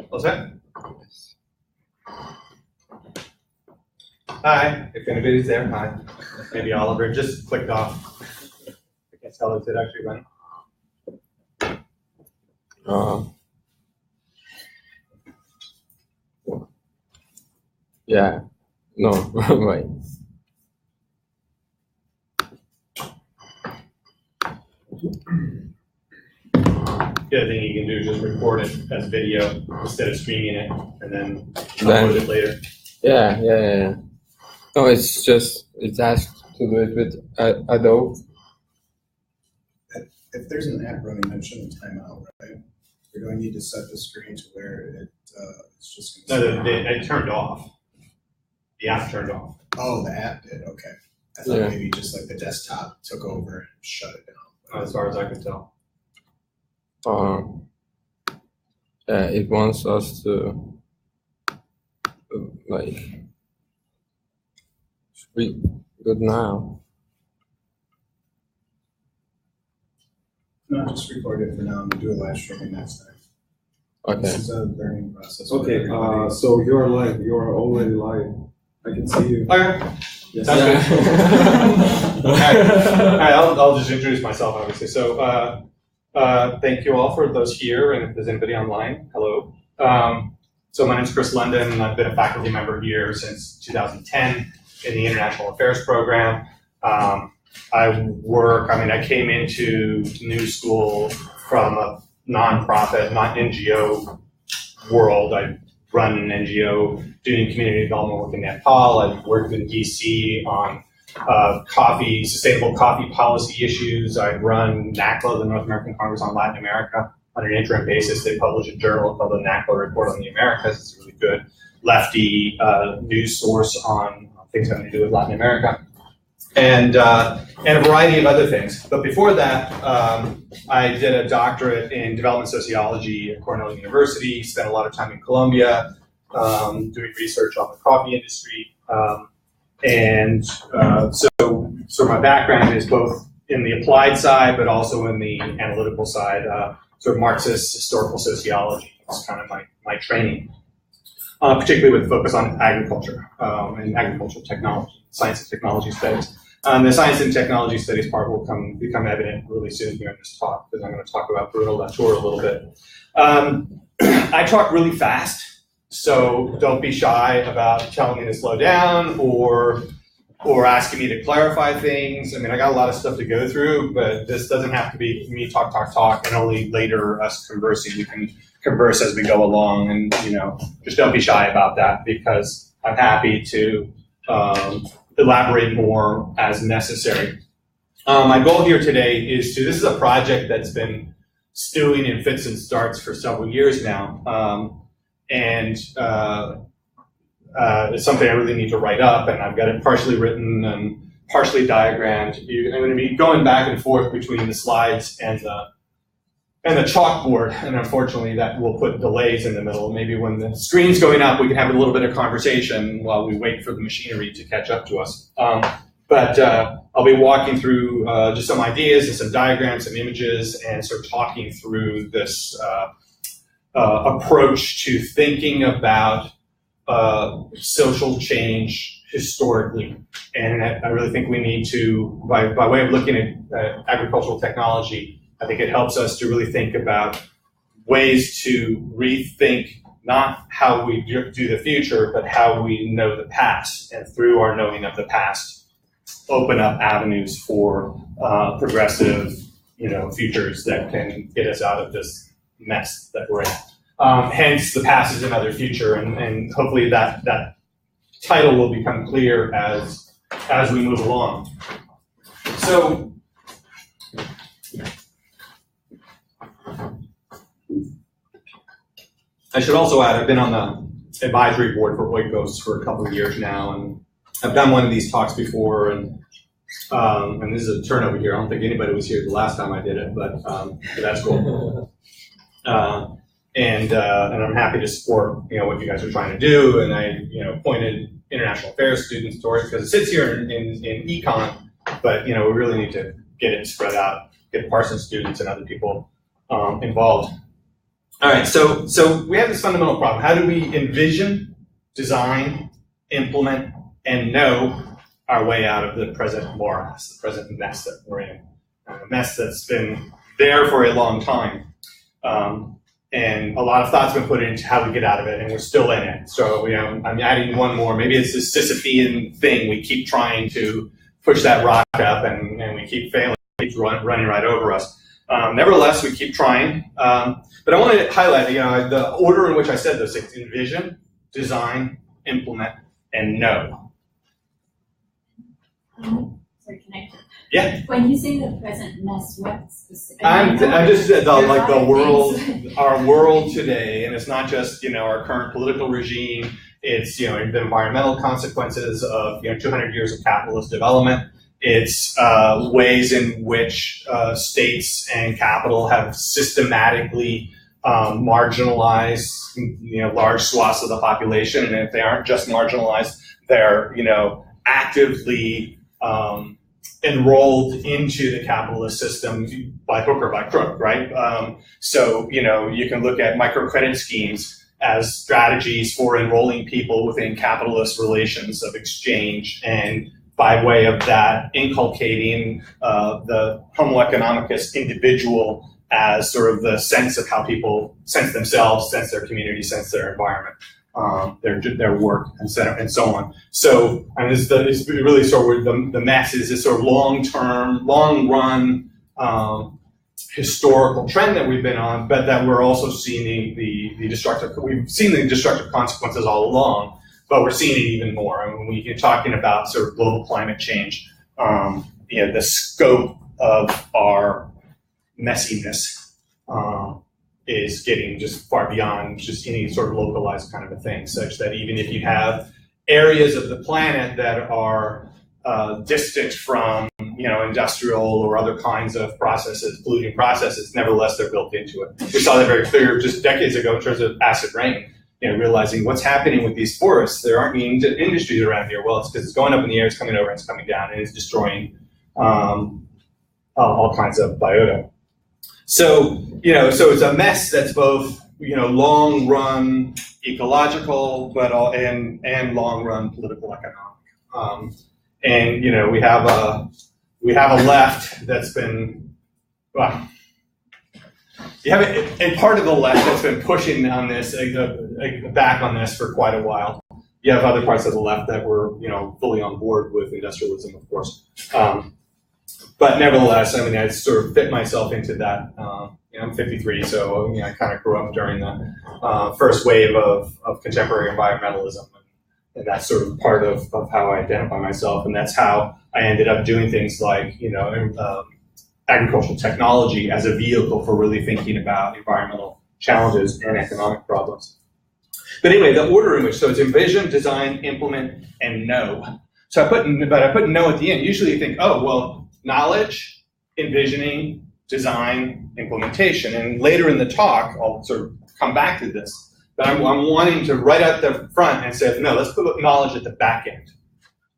All set? Hi, if anybody's there, hi. Maybe Oliver just clicked off. I can't tell if it actually went. Yeah, no, right. The other thing you can do is just record it as video instead of streaming it and then upload it later. Yeah. No, it's asked to do it with Adobe. If there's an app running, that shouldn't time out, right? Or do I need to set the screen to where it's just going to... No, it turned off. The app turned off. Oh, the app did, okay. I thought maybe just like the desktop took over and shut it down. As far as I could tell. It wants us to speak good now. No, just record it for now and do a live streaming next time. Okay. This is a learning process. Okay, so you're live. You're already live. I can see you. Okay. Yes. That's good. All right, I'll just introduce myself, obviously. So, thank you all for those here, and if there's anybody online, hello. So my name is Chris London, and I've been a faculty member here since 2010 in the International Affairs program. I came into New School from a nonprofit, not NGO world. I run an NGO doing community development work in Nepal. I've worked in DC on sustainable coffee policy issues. I run NACLA, the North American Congress on Latin America. On an interim basis, they publish a journal called the NACLA Report on the Americas. It's a really good lefty news source on things having to do with Latin America. And a variety of other things. But before that, I did a doctorate in development sociology at Cornell University, spent a lot of time in Colombia doing research on the coffee industry. So my background is both in the applied side, but also in the analytical side, sort of Marxist historical sociology. It's kind of my training, particularly with focus on agriculture and agricultural technology, science and technology studies. The science and technology studies part will become evident really soon here in this talk, because I'm going to talk about Bruno Latour a little bit. I talk really fast, so don't be shy about telling me to slow down or asking me to clarify things. I mean, I got a lot of stuff to go through, but this doesn't have to be me talk, and only later us conversing. We can converse as we go along, and just don't be shy about that, because I'm happy to elaborate more as necessary. My goal here today is this is a project that's been stewing in fits and starts for several years now. It's something I really need to write up, and I've got it partially written and partially diagrammed. I'm going to be going back and forth between the slides and the chalkboard, and unfortunately that will put delays in the middle. Maybe when the screen's going up, we can have a little bit of conversation while we wait for the machinery to catch up to us. But I'll be walking through just some ideas and some diagrams, some images, and sort of talking through this approach to thinking about social change historically. And I really think we need to, by way of looking at agricultural technology, I think it helps us to really think about ways to rethink not how we do the future, but how we know the past, and through our knowing of the past, open up avenues for progressive, futures that can get us out of this mess that we're in. Hence, the past is another future, and hopefully that title will become clear as we move along. So, I should also add, I've been on the advisory board for Oikos for a couple of years now, and I've done one of these talks before, and this is a turnover here. I don't think anybody was here the last time I did it, but that's cool. And I'm happy to support what you guys are trying to do, and I pointed international affairs students towards, because it sits here in econ, but we really need to get it spread out, get Parsons students and other people involved. All right, so we have this fundamental problem. How do we envision, design, implement, and know our way out of the present morass, the present mess that we're in? A mess that's been there for a long time. And a lot of thought's been put into how we get out of it, and we're still in it. So, I'm adding one more. Maybe it's this Sisyphean thing. We keep trying to push that rock up, and we keep failing. It keeps running right over us. Nevertheless, we keep trying. But I want to highlight, the order in which I said those things: envision, design, implement, and know. Sorry, can I? Yeah. When you say the present mess, what specific? I'm just the world, things. our world today, and it's not just our current political regime. It's the environmental consequences of 200 years of capitalist development. It's ways in which states and capital have systematically marginalized large swaths of the population, and if they aren't just marginalized, they're actively enrolled into the capitalist system by hook or by crook, right? So you can look at microcredit schemes as strategies for enrolling people within capitalist relations of exchange, and by way of that inculcating the homo economicus individual as sort of the sense of how people sense themselves, sense their community, sense their environment, their work, and so on. So, it's really sort of the mess is this sort of long-term, long-run historical trend that we've been on, but that we're also seeing the destructive. We've seen the destructive consequences all along, but we're seeing it even more. When you're talking about sort of global climate change, the scope of our messiness is getting just far beyond just any sort of localized kind of a thing, such that even if you have areas of the planet that are distant from industrial or other kinds of processes, polluting processes, nevertheless they're built into it. We saw that very clear just decades ago in terms of acid rain. Realizing what's happening with these forests. There aren't any industries around here. Well, it's because it's going up in the air, it's coming over, and it's coming down, and it's destroying all kinds of biota. So, so it's a mess that's both, long-run ecological, and long-run political economic. And we have a left that's been, you have a part of the left that's been pushing on this, back on this for quite a while. You have other parts of the left that were, fully on board with industrialism, of course. But nevertheless, I sort of fit myself into that. I'm 53, so I kind of grew up during the first wave of contemporary environmentalism, and that's sort of part of how I identify myself, and that's how I ended up doing things like, agricultural technology as a vehicle for really thinking about environmental challenges and economic problems. But anyway, the order in which, so it's envision, design, implement, and know. So I put know at the end. Usually you think, oh, well, knowledge, envisioning, design, implementation. And later in the talk, I'll sort of come back to this. But I'm wanting to right at the front and say, no, let's put knowledge at the back end.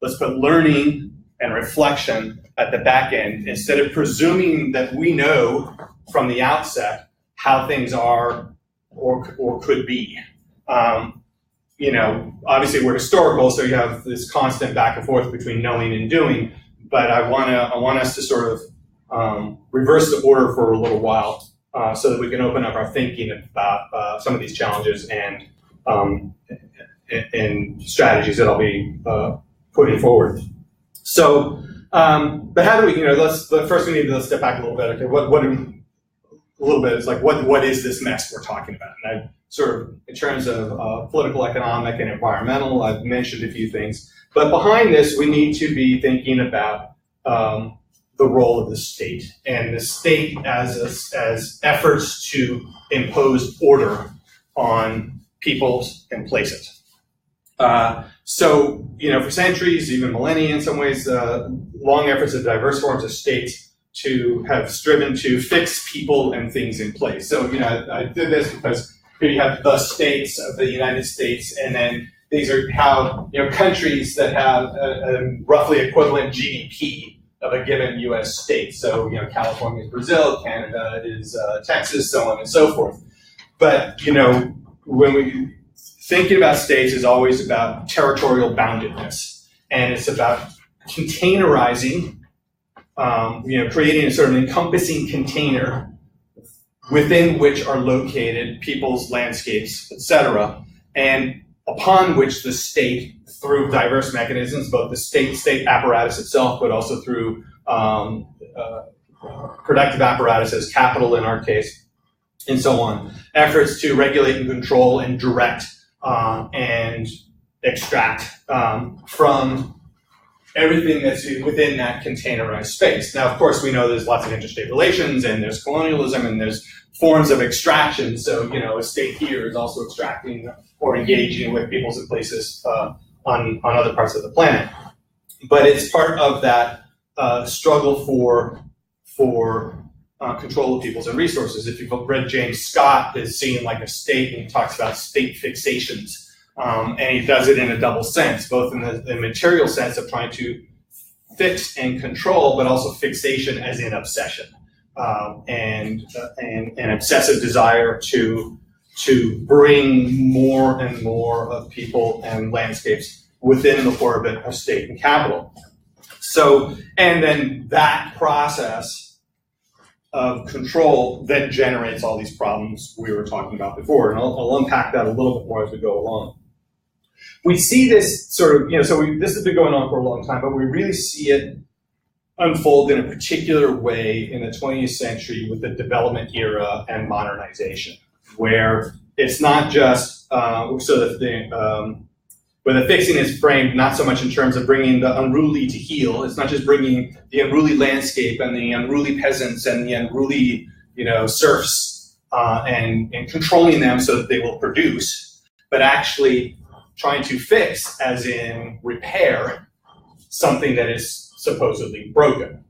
Let's put learning and reflection at the back end, instead of presuming that we know from the outset how things are or could be. Obviously we're historical, so you have this constant back and forth between knowing and doing, but I want us to sort of reverse the order for a little while, so that we can open up our thinking about some of these challenges and strategies that I'll be putting forward. So, but how do we, first we need to step back a little bit. Okay, a little bit, it's like, what is this mess we're talking about? And I sort of, in terms of political, economic, and environmental, I've mentioned a few things. But behind this, we need to be thinking about the role of the state, and the state as efforts to impose order on peoples and places. So, for centuries, even millennia in some ways, long efforts of diverse forms of states to have striven to fix people and things in place. So, I did this because here you have the states of the United States, and then these are how, countries that have a roughly equivalent GDP of a given U.S. state. So, California is Brazil, Canada is Texas, so on and so forth. but when we thinking about states is always about territorial boundedness, and it's about containerizing, creating a sort of encompassing container within which are located people's landscapes, etc., and upon which the state, through diverse mechanisms, both the state apparatus itself, but also through productive apparatuses, capital in our case, and so on, efforts to regulate and control and direct and extract from everything that's within that containerized space. Now, of course, we know there's lots of interstate relations, and there's colonialism, and there's forms of extraction. So, a state here is also extracting or engaging with peoples and places on other parts of the planet. But it's part of that struggle for control of peoples and resources. If you've read James Scott, is seen like a state, and he talks about state fixations. And he does it in a double sense, both in the material sense of trying to fix and control, but also fixation as in obsession, and an obsessive desire to bring more and more of people and landscapes within the orbit of state and capital. So, and then that process of control then generates all these problems we were talking about before, and I'll unpack that a little bit more as we go along. We see this sort of, this has been going on for a long time, but we really see it unfold in a particular way in the 20th century with the development era and modernization, where it's not just, where the fixing is framed not so much in terms of bringing the unruly to heel. It's not just bringing the unruly landscape and the unruly peasants and the unruly, serfs and controlling them so that they will produce, but actually trying to fix, as in repair, something that is supposedly broken.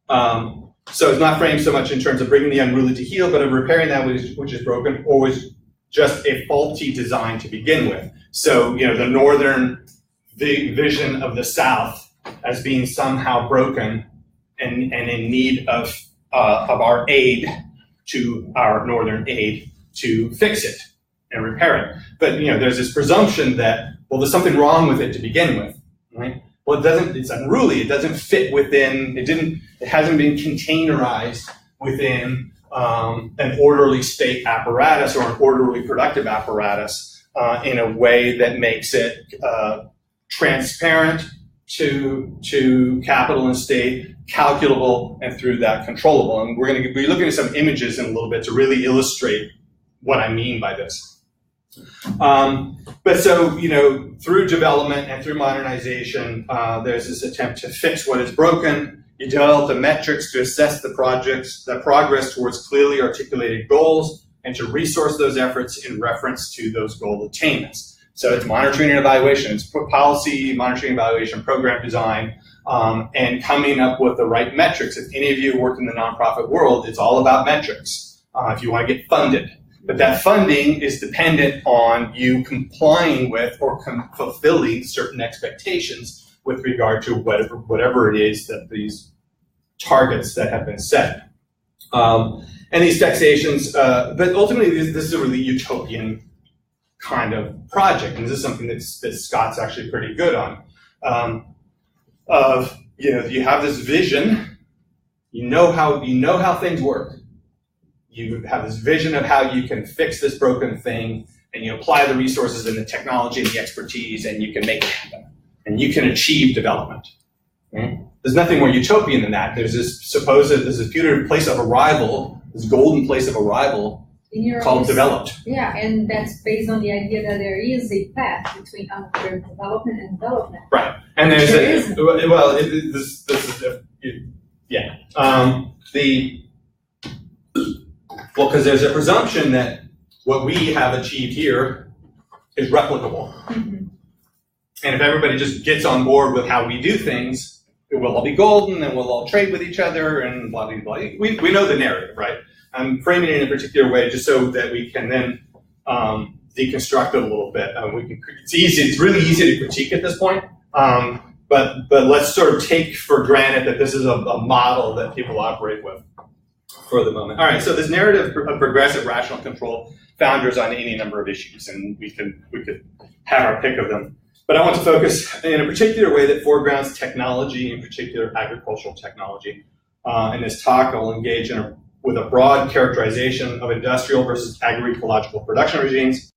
So it's not framed so much in terms of bringing the unruly to heel, but of repairing that which is broken, or was just a faulty design to begin with. So, the northern vision of the South as being somehow broken and in need of our aid, to our northern aid to fix it and repair it. But, there's this presumption that, well, there's something wrong with it to begin with, right? Well, it's unruly, it doesn't fit within, it hasn't been containerized within an orderly state apparatus or an orderly productive apparatus in a way that makes it transparent to capital and state, calculable, and through that controllable. And we're going to be looking at some images in a little bit to really illustrate what I mean by this. But so, through development and through modernization, there's this attempt to fix what is broken. You develop the metrics to assess the progress towards clearly articulated goals, and to resource those efforts in reference to those goal attainments. So it's monitoring and evaluation, it's policy, monitoring, evaluation, program design, and coming up with the right metrics. If any of you work in the nonprofit world, it's all about metrics if you want to get funded. But that funding is dependent on you complying with or fulfilling certain expectations with regard to whatever it is that these targets that have been set. And these taxations, but ultimately this is a really utopian kind of project, and this is something that Scott's actually pretty good on. You have this vision, you know how things work. You have this vision of how you can fix this broken thing, and you apply the resources and the technology and the expertise, and you can make it happen, and you can achieve development. Okay? There's nothing more utopian than that. There's this beautiful place of arrival, this golden place of arrival called developed. Yeah, and that's based on the idea that there is a path between development and development. Right, and there's because there's a presumption that what we have achieved here is replicable. Mm-hmm. And if everybody just gets on board with how we do things, it will all be golden and we'll all trade with each other and blah, blah, blah. We know the narrative, right? I'm framing it in a particular way just so that we can then deconstruct it a little bit. It's really easy to critique at this point, but let's sort of take for granted that this is a model that people operate with. for the moment. All right, so this narrative of progressive rational control founders on any number of issues, and we could have our pick of them. But I want to focus in a particular way that foregrounds technology, in particular agricultural technology. In this talk, I'll engage with a broad characterization of industrial versus agroecological production regimes.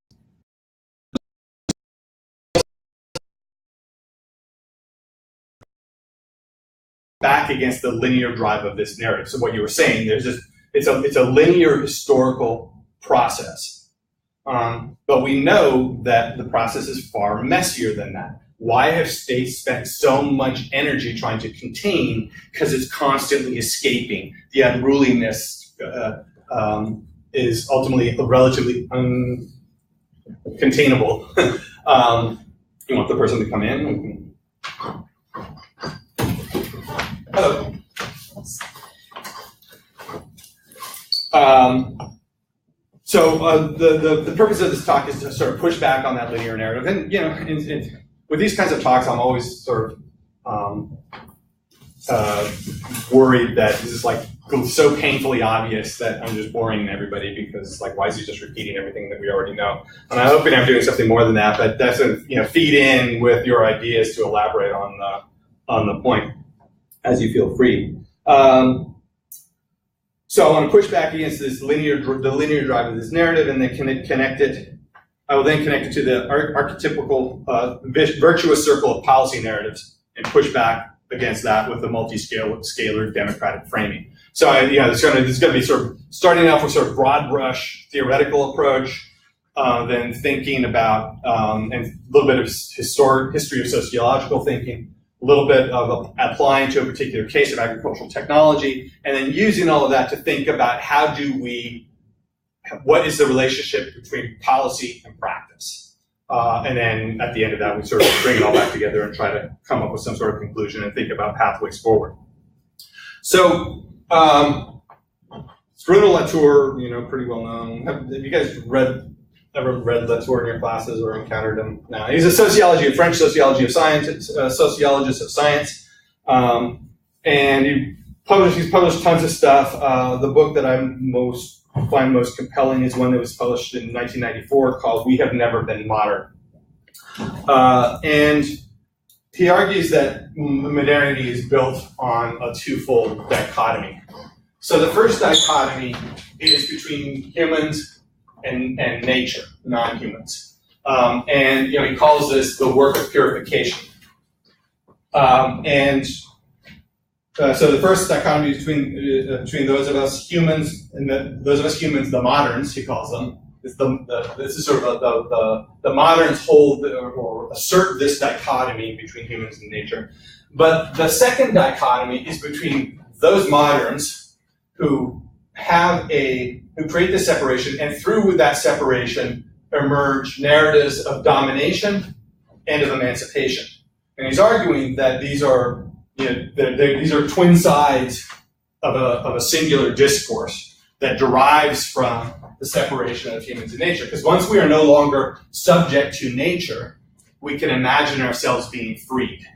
Back against the linear drive of this narrative. So what you were saying, it's a linear historical process. But we know that the process is far messier than that. Why have states spent so much energy trying to contain? Because it's constantly escaping. The unruliness is ultimately relatively uncontainable. You want the person to come in? Hello. So the purpose of this talk is to sort of push back on that linear narrative. And, you know, with these kinds of talks, I'm always sort of worried that this is like so painfully obvious that I'm just boring everybody because, like, why is he just repeating everything that we already know? And I'm hoping I'm doing something more than that, but that's feed in with your ideas to elaborate on the point as you feel free. So I want to push back against this the linear drive of this narrative, and then connect it. I will then connect it to the archetypical virtuous circle of policy narratives and push back against that with the multi-scalar democratic framing. So it's going to be sort of starting off with sort of broad brush theoretical approach, then thinking about and a little bit of history of sociological thinking, a little bit of applying to a particular case of agricultural technology, and then using all of that to think about what is the relationship between policy and practice. And then at the end of that, we sort of bring it all back together and try to come up with some sort of conclusion and think about pathways forward. So, Bruno Latour, pretty well known. Have you guys ever read Latour in your classes or encountered him? No, he's a French sociologist of science, and he's published tons of stuff. The book that I find most compelling is one that was published in 1994 called "We Have Never Been Modern," and he argues that modernity is built on a twofold dichotomy. So the first dichotomy is between humans and nature, non-humans. And he calls this the work of purification. So the first dichotomy between those of us humans and the moderns, he calls them. This is sort of the moderns hold or assert this dichotomy between humans and nature. But the second dichotomy is between those moderns who create this separation, and through that separation emerge narratives of domination and of emancipation. And he's arguing that these are twin sides of a singular discourse that derives from the separation of humans and nature. Because once we are no longer subject to nature, we can imagine ourselves being freed,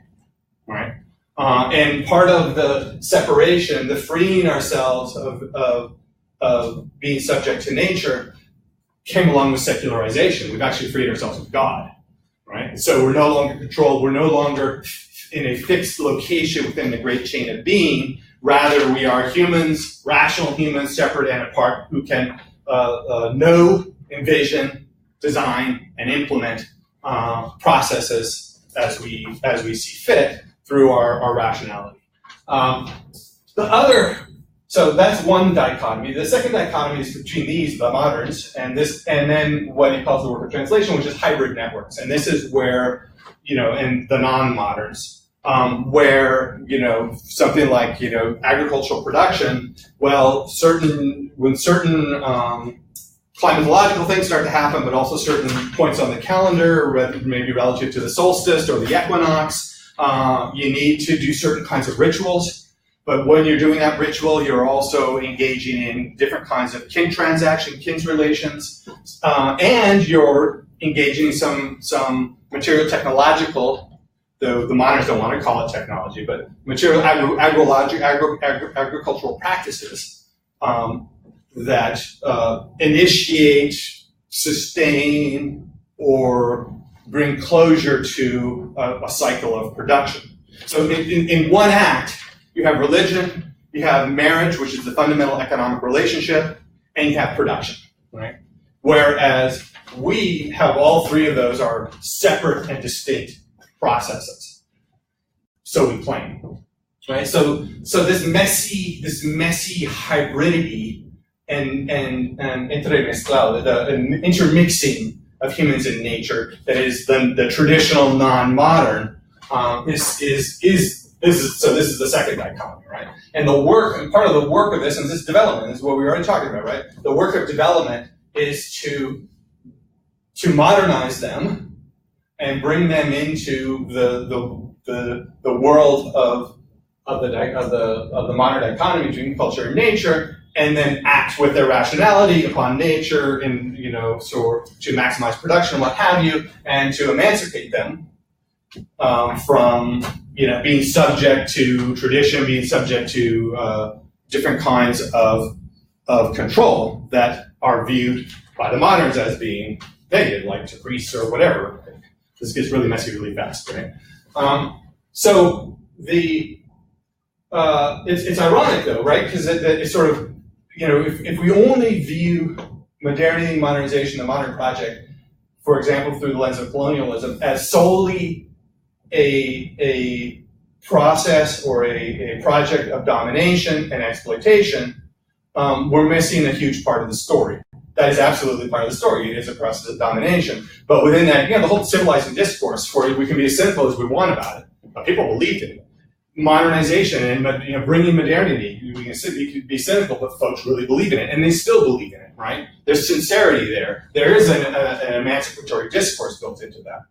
right? And part of the separation, the freeing ourselves of being subject to nature, came along with secularization. We've actually freed ourselves of God, right? So we're no longer controlled. We're no longer in a fixed location within the great chain of being. Rather, we are humans, rational humans, separate and apart, who can know, envision, design, and implement processes as we see fit through our rationality. So that's one dichotomy. The second dichotomy is between the moderns, and then what he calls the work of translation, which is hybrid networks. And this is where, and the non-moderns, where, something like, agricultural production, when certain climatological things start to happen, but also certain points on the calendar, maybe relative to the solstice or the equinox, you need to do certain kinds of rituals. But when you're doing that ritual, you're also engaging in different kinds of kin relations, and you're engaging in some material technological, though the moderns don't want to call it technology, but material agricultural practices that initiate, sustain, or bring closure to a cycle of production. So in one act, you have religion, you have marriage, which is the fundamental economic relationship, and you have production, right? Whereas we have all three of those are separate and distinct processes. So we claim, right? So this messy hybridity and entremezclado, the intermixing of humans and nature that is the traditional non-modern so this is the second dichotomy, right? And the work, and part of the work of this, and this development, this is what we were already talking about, right? The work of development is to modernize them and bring them into the world of the modern dichotomy between culture and nature, and then act with their rationality upon nature, and so to maximize production and what have you, and to emancipate them from being subject to tradition, being subject to different kinds of control that are viewed by the moderns as being negative, like to priests or whatever. This gets really messy really fast, right? So it's ironic though, right? Because it's sort of, if we only view modernity, modernization, the modern project, for example, through the lens of colonialism, as solely a process or a project of domination and exploitation, we're missing a huge part of the story. That is absolutely part of the story. It is a process of domination. But within that, the whole civilizing discourse, we can be as cynical as we want about it, but people believed in it. Modernization and bringing modernity, we can be cynical, but folks really believe in it, and they still believe in it, right? There's sincerity there. There is an emancipatory discourse built into that.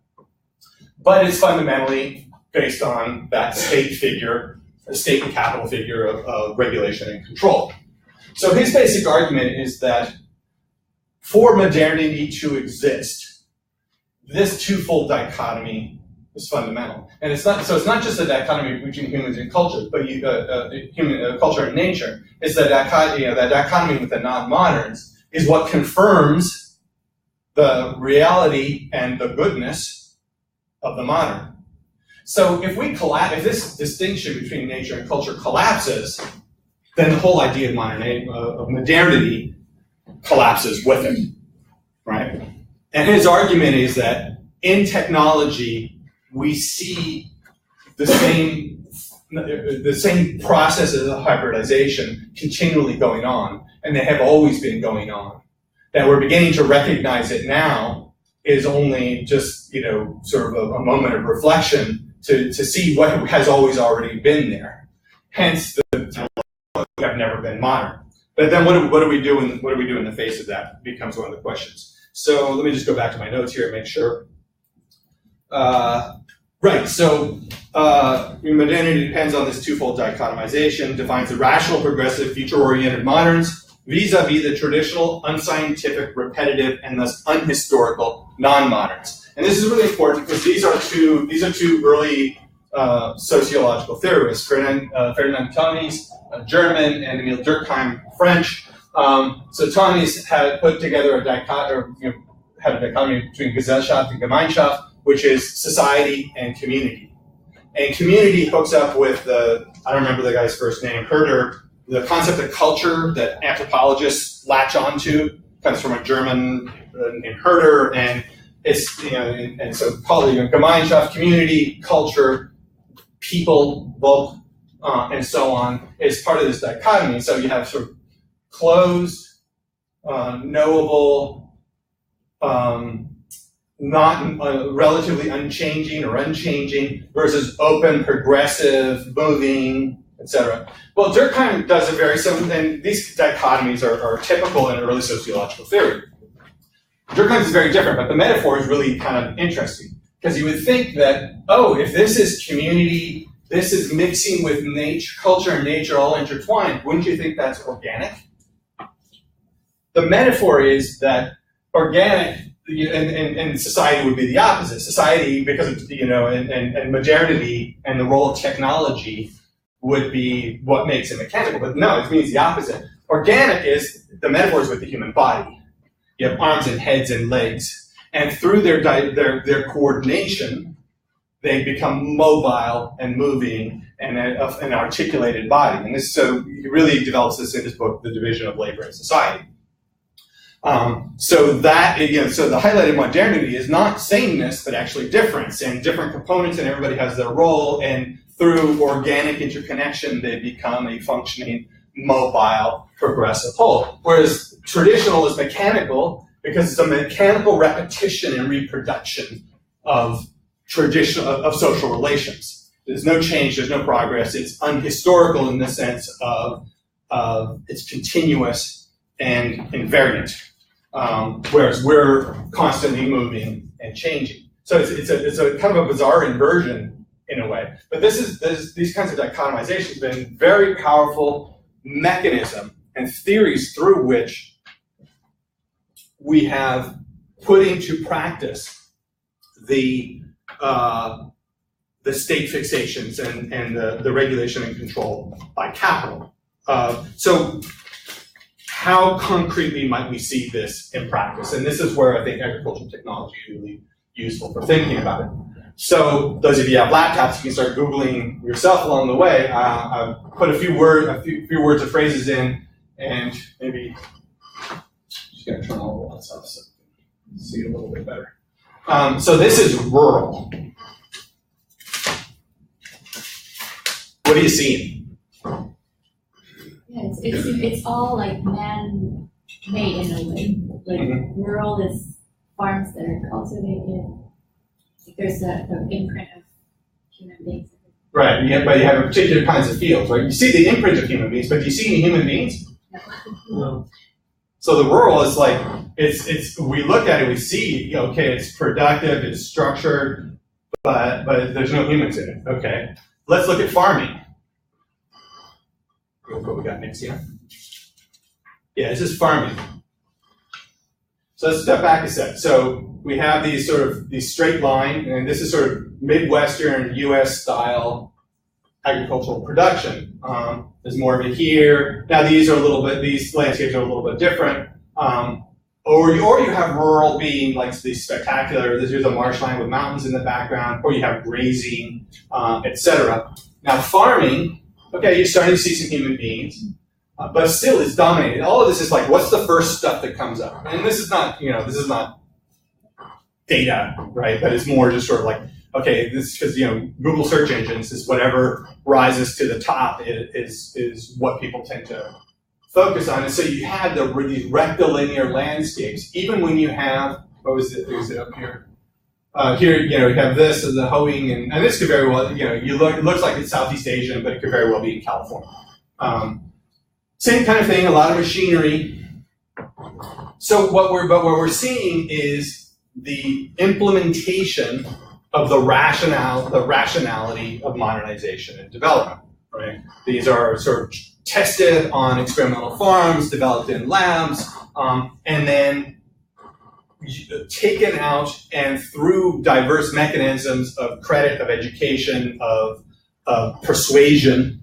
But it's fundamentally based on that state figure, the state and capital figure of regulation and control. So his basic argument is that for modernity to exist, this twofold dichotomy is fundamental. And it's not just a dichotomy between humans and culture, but culture and nature. It's that dichotomy with the non-moderns is what confirms the reality and the goodness of the modern. So if this distinction between nature and culture collapses, then the whole idea of modernity collapses with it, right? And his argument is that in technology, we see the same processes of hybridization continually going on, and they have always been going on. That we're beginning to recognize it now is only just, sort of a moment of reflection to see what has always already been there. Hence, we have never been modern. But then what do we do in the face of that becomes one of the questions. So let me just go back to my notes here and make sure. Right, so modernity depends on this twofold dichotomization, defines the rational, progressive, future-oriented moderns vis-a-vis the traditional, unscientific, repetitive, and thus unhistorical non-moderns. And this is really important because these are two early sociological theorists, Ferdinand Tönnies, German, and Emile Durkheim, French. So Tönnies had put together a dichotomy between Gesellschaft and Gemeinschaft, which is society and community. And community hooks up with I don't remember the guy's first name, Herder. The concept of culture that anthropologists latch onto comes from a German named Herder, and it's and so called Gemeinschaft, community, culture, people, Volk, and so on is part of this dichotomy. So you have sort of closed, knowable, not relatively unchanging or unchanging versus open, progressive, moving, etc. Well, Durkheim does a very similar, and these dichotomies are typical in early sociological theory. Durkheim is very different, but the metaphor is really kind of interesting because you would think that, if this is community, this is mixing with nature, culture and nature all intertwined, wouldn't you think that's organic? The metaphor is that organic and society would be the opposite. Society, because of, and modernity and the role of technology would be what makes it mechanical. But no, it means the opposite. Organic is the metaphors with the human body. You have arms and heads and legs, and through their coordination, they become mobile and moving and an articulated body. And this, so he really develops this in his book, The Division of Labor and Society. So that, again, so the highlighted modernity is not sameness, but actually difference, and different components, and everybody has their role, and through organic interconnection, they become a functioning, mobile, progressive whole. Whereas traditional is mechanical, because it's a mechanical repetition and reproduction of of social relations. There's no change, there's no progress, it's unhistorical in the sense of it's continuous and invariant. Whereas we're constantly moving and changing. So it's a kind of a bizarre inversion in a way. But these kinds of dichotomizations have been very powerful mechanism and theories through which we have put into practice the state fixations and the regulation and control by capital. So how concretely might we see this in practice? And this is where I think agricultural technology is really useful for thinking about it. So those of you who have laptops, you can start Googling yourself along the way. I've put a few words or phrases in, and maybe just gonna turn all the lights off so you can see it a little bit better. So this is rural. What are you seeing? Yeah, it's all like man-made in a way. Like rural is farms that are cultivated. Like there's the imprint of human beings. Right, but you have particular kinds of fields, right? You see the imprint of human beings, but do you see any human beings? No. So the rural is like, we look at it, we see, okay, it's productive, it's structured, but there's no humans in it. Okay, let's look at farming. What we got next here? Yeah, this is farming. So let's step back a sec. So we have these straight line, and this is sort of Midwestern U.S. style agricultural production. There's more of it here. Now these landscapes are a little bit different. Or you have rural being like these spectacular, here's a marshland with mountains in the background, or you have grazing, etc. Now farming, okay, you're starting to see some human beings, but still it's dominated. All of this is like, what's the first stuff that comes up? And this is not data, right? But it's more just sort of like, okay, this because Google search engines is whatever rises to the top is what people tend to focus on. And so you have these rectilinear landscapes, even when you have, is it up here? Here, you have this as the hoeing, and this could very well, it looks like it's Southeast Asian, but it could very well be in California. Same kind of thing, a lot of machinery. So what we're seeing is the implementation of the rationality of modernization and development, right? These are sort of tested on experimental farms, developed in labs, and then taken out and through diverse mechanisms of credit, of education, of persuasion,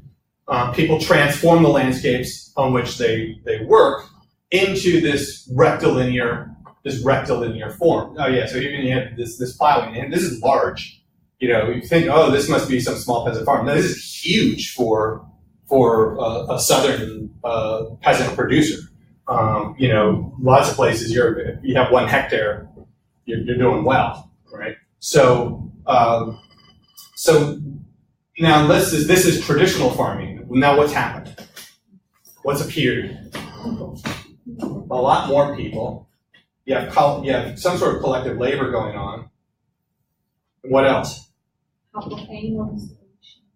people transform the landscapes on which they work into this rectilinear form. Oh yeah, so even you have this plowing, and this is large. You think, oh, this must be some small peasant farm. No, this is huge for a southern peasant producer. Lots of places you have 1 hectare, you're doing well, right? So now this is traditional farming. Now what's happened? What's appeared? A lot more people. You have some sort of collective labor going on. What else?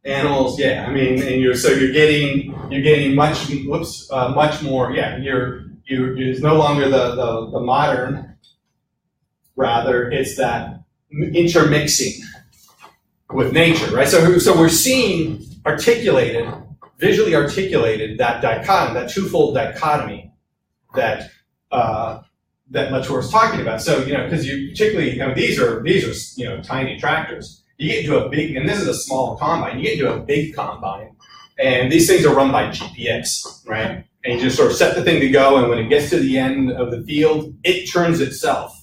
Animals, yeah. I mean, and you're getting much more. Yeah, it's no longer the modern. Rather, it's that intermixing with nature, right? So we're seeing visually articulated that dichotomy, that twofold dichotomy that Latour was talking about. So because particularly these are tiny tractors. You get into a big, and this is a small combine, you get into a big combine, and these things are run by GPS, right? And you just sort of set the thing to go, and when it gets to the end of the field, it turns itself.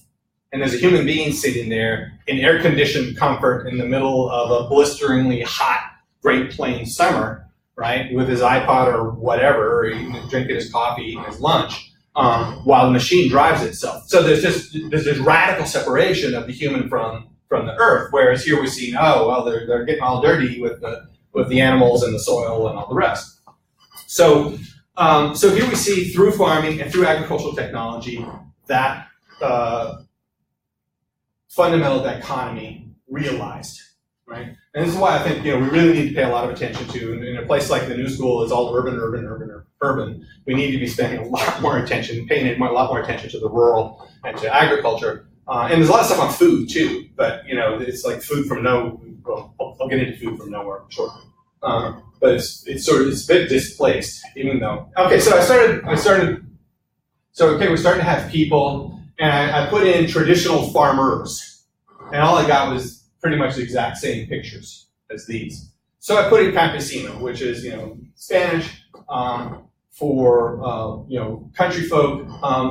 And there's a human being sitting there in air-conditioned comfort in the middle of a blisteringly hot Great Plains summer, right, with his iPod or whatever, or drinking his coffee, eating his lunch, while the machine drives itself. So there's this radical separation of the human from the earth, whereas here we're seeing, oh, well, they're getting all dirty with the animals and the soil and all the rest. So here we see through farming and through agricultural technology that fundamental dichotomy realized, right? And this is why I think we really need to pay a lot of attention to. In a place like the New School, it's all urban. We need to be spending a lot more attention, paying a lot more attention to the rural and to agriculture. And there's a lot of stuff on food too, but it's like food from well, I'll get into food from nowhere shortly. But it's a bit displaced, even though. Okay, so we're starting to have people. And I put in traditional farmers, and all I got was pretty much the exact same pictures as these. So I put in campesino, which is Spanish for country folk,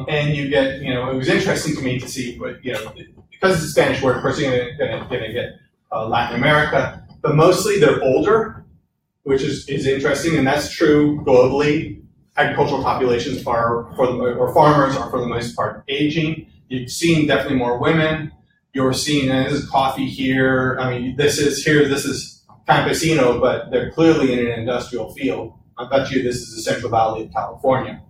and you get it was interesting to me to see, but because it's a Spanish word, of course you're gonna get Latin America, but mostly they're older, which is interesting, and that's true globally. Agricultural populations or farmers are for the most part aging. You've seen definitely more women. You're seeing, and this is coffee here. I mean, this is campesino, but they're clearly in an industrial field. I bet you this is the Central Valley of California.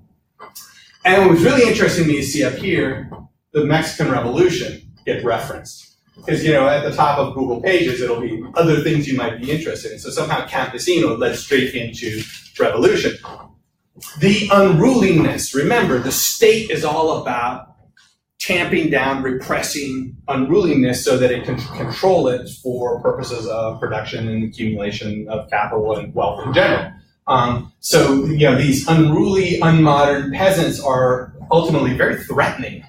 And what was really interesting to me to see up here, the Mexican Revolution get referenced. Because, at the top of Google Pages, it'll be other things you might be interested in. So somehow campesino led straight into revolution. The unruliness, remember, the state is all about tamping down, repressing unruliness so that it can control it for purposes of production and accumulation of capital and wealth in general. These unruly, unmodern peasants are ultimately very threatening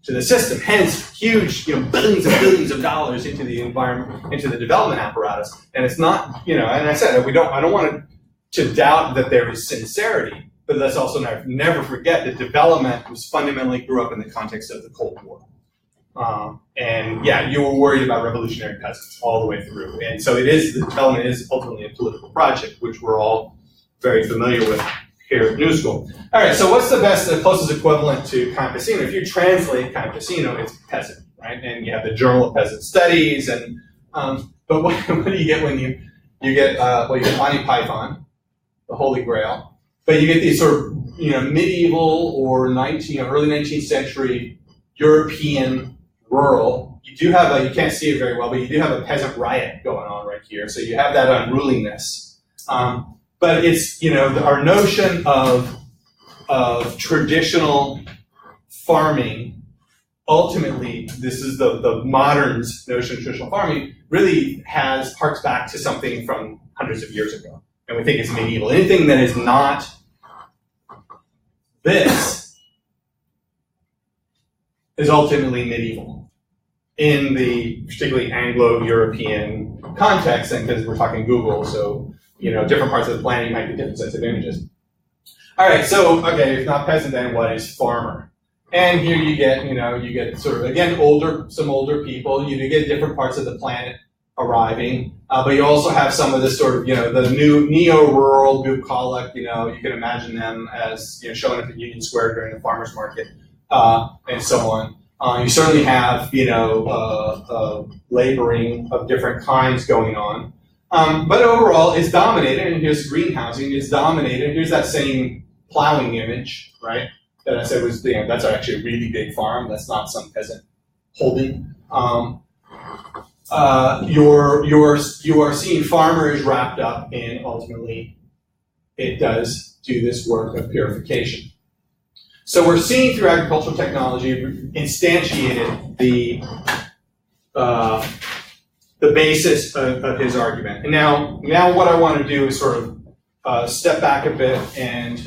to the system. Hence, huge, billions and billions of dollars into the environment, into the development apparatus. And it's not, and I said, I don't want to doubt that there is sincerity. But let's also never forget that development fundamentally grew up in the context of the Cold War. You were worried about revolutionary peasants all the way through. And so the development is ultimately a political project, which we're all very familiar with here at New School. All right, so what's the closest equivalent to campesino? If you translate campesino, it's peasant, right? And you have the Journal of Peasant Studies. But what do you get when you get Monty Python, the Holy Grail? But you get these sort of medieval or early 19th century European rural. You do have you can't see it very well, but you do have a peasant riot going on right here. So you have that unruliness. But it's our notion of traditional farming. Ultimately, this is the moderns notion of traditional farming really harks back to something from hundreds of years ago. And we think it's medieval. Anything that is not this is ultimately medieval in the particularly Anglo-European context, and because we're talking Google, so different parts of the planet you might get different sets of images. All right, so if not peasant, then what is farmer? And here you get sort of again some older people. You do get different parts of the planet arriving, but you also have some of this sort of, the new neo-rural bucolic, you can imagine them as, showing up at Union Square during the farmer's market, and so on. You certainly have, laboring of different kinds going on. But overall, it's dominated, and here's greenhousing, it's dominated. Here's that same plowing image, right, that I said was, that's actually a really big farm. That's not some peasant holding. You are seeing farmers wrapped up in, ultimately, it does do this work of purification. So we're seeing through agricultural technology instantiated the basis of his argument. And now what I want to do is sort of step back a bit and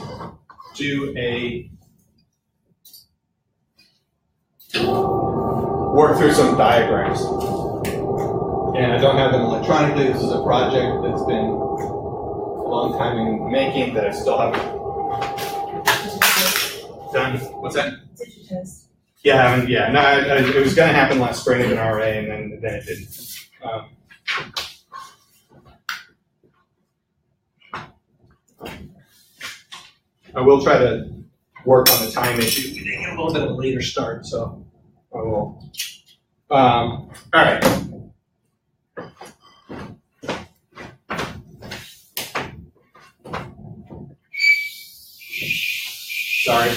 do work through some diagrams. And I don't have them electronically. This is a project that's been a long time in making that I still haven't done. What's that? Digitized. Yeah, yeah. No, it was going to happen last spring at an RA, and then it didn't. I will try to work on the time issue. We did get a little bit of a later start, so I will. All right. Sorry.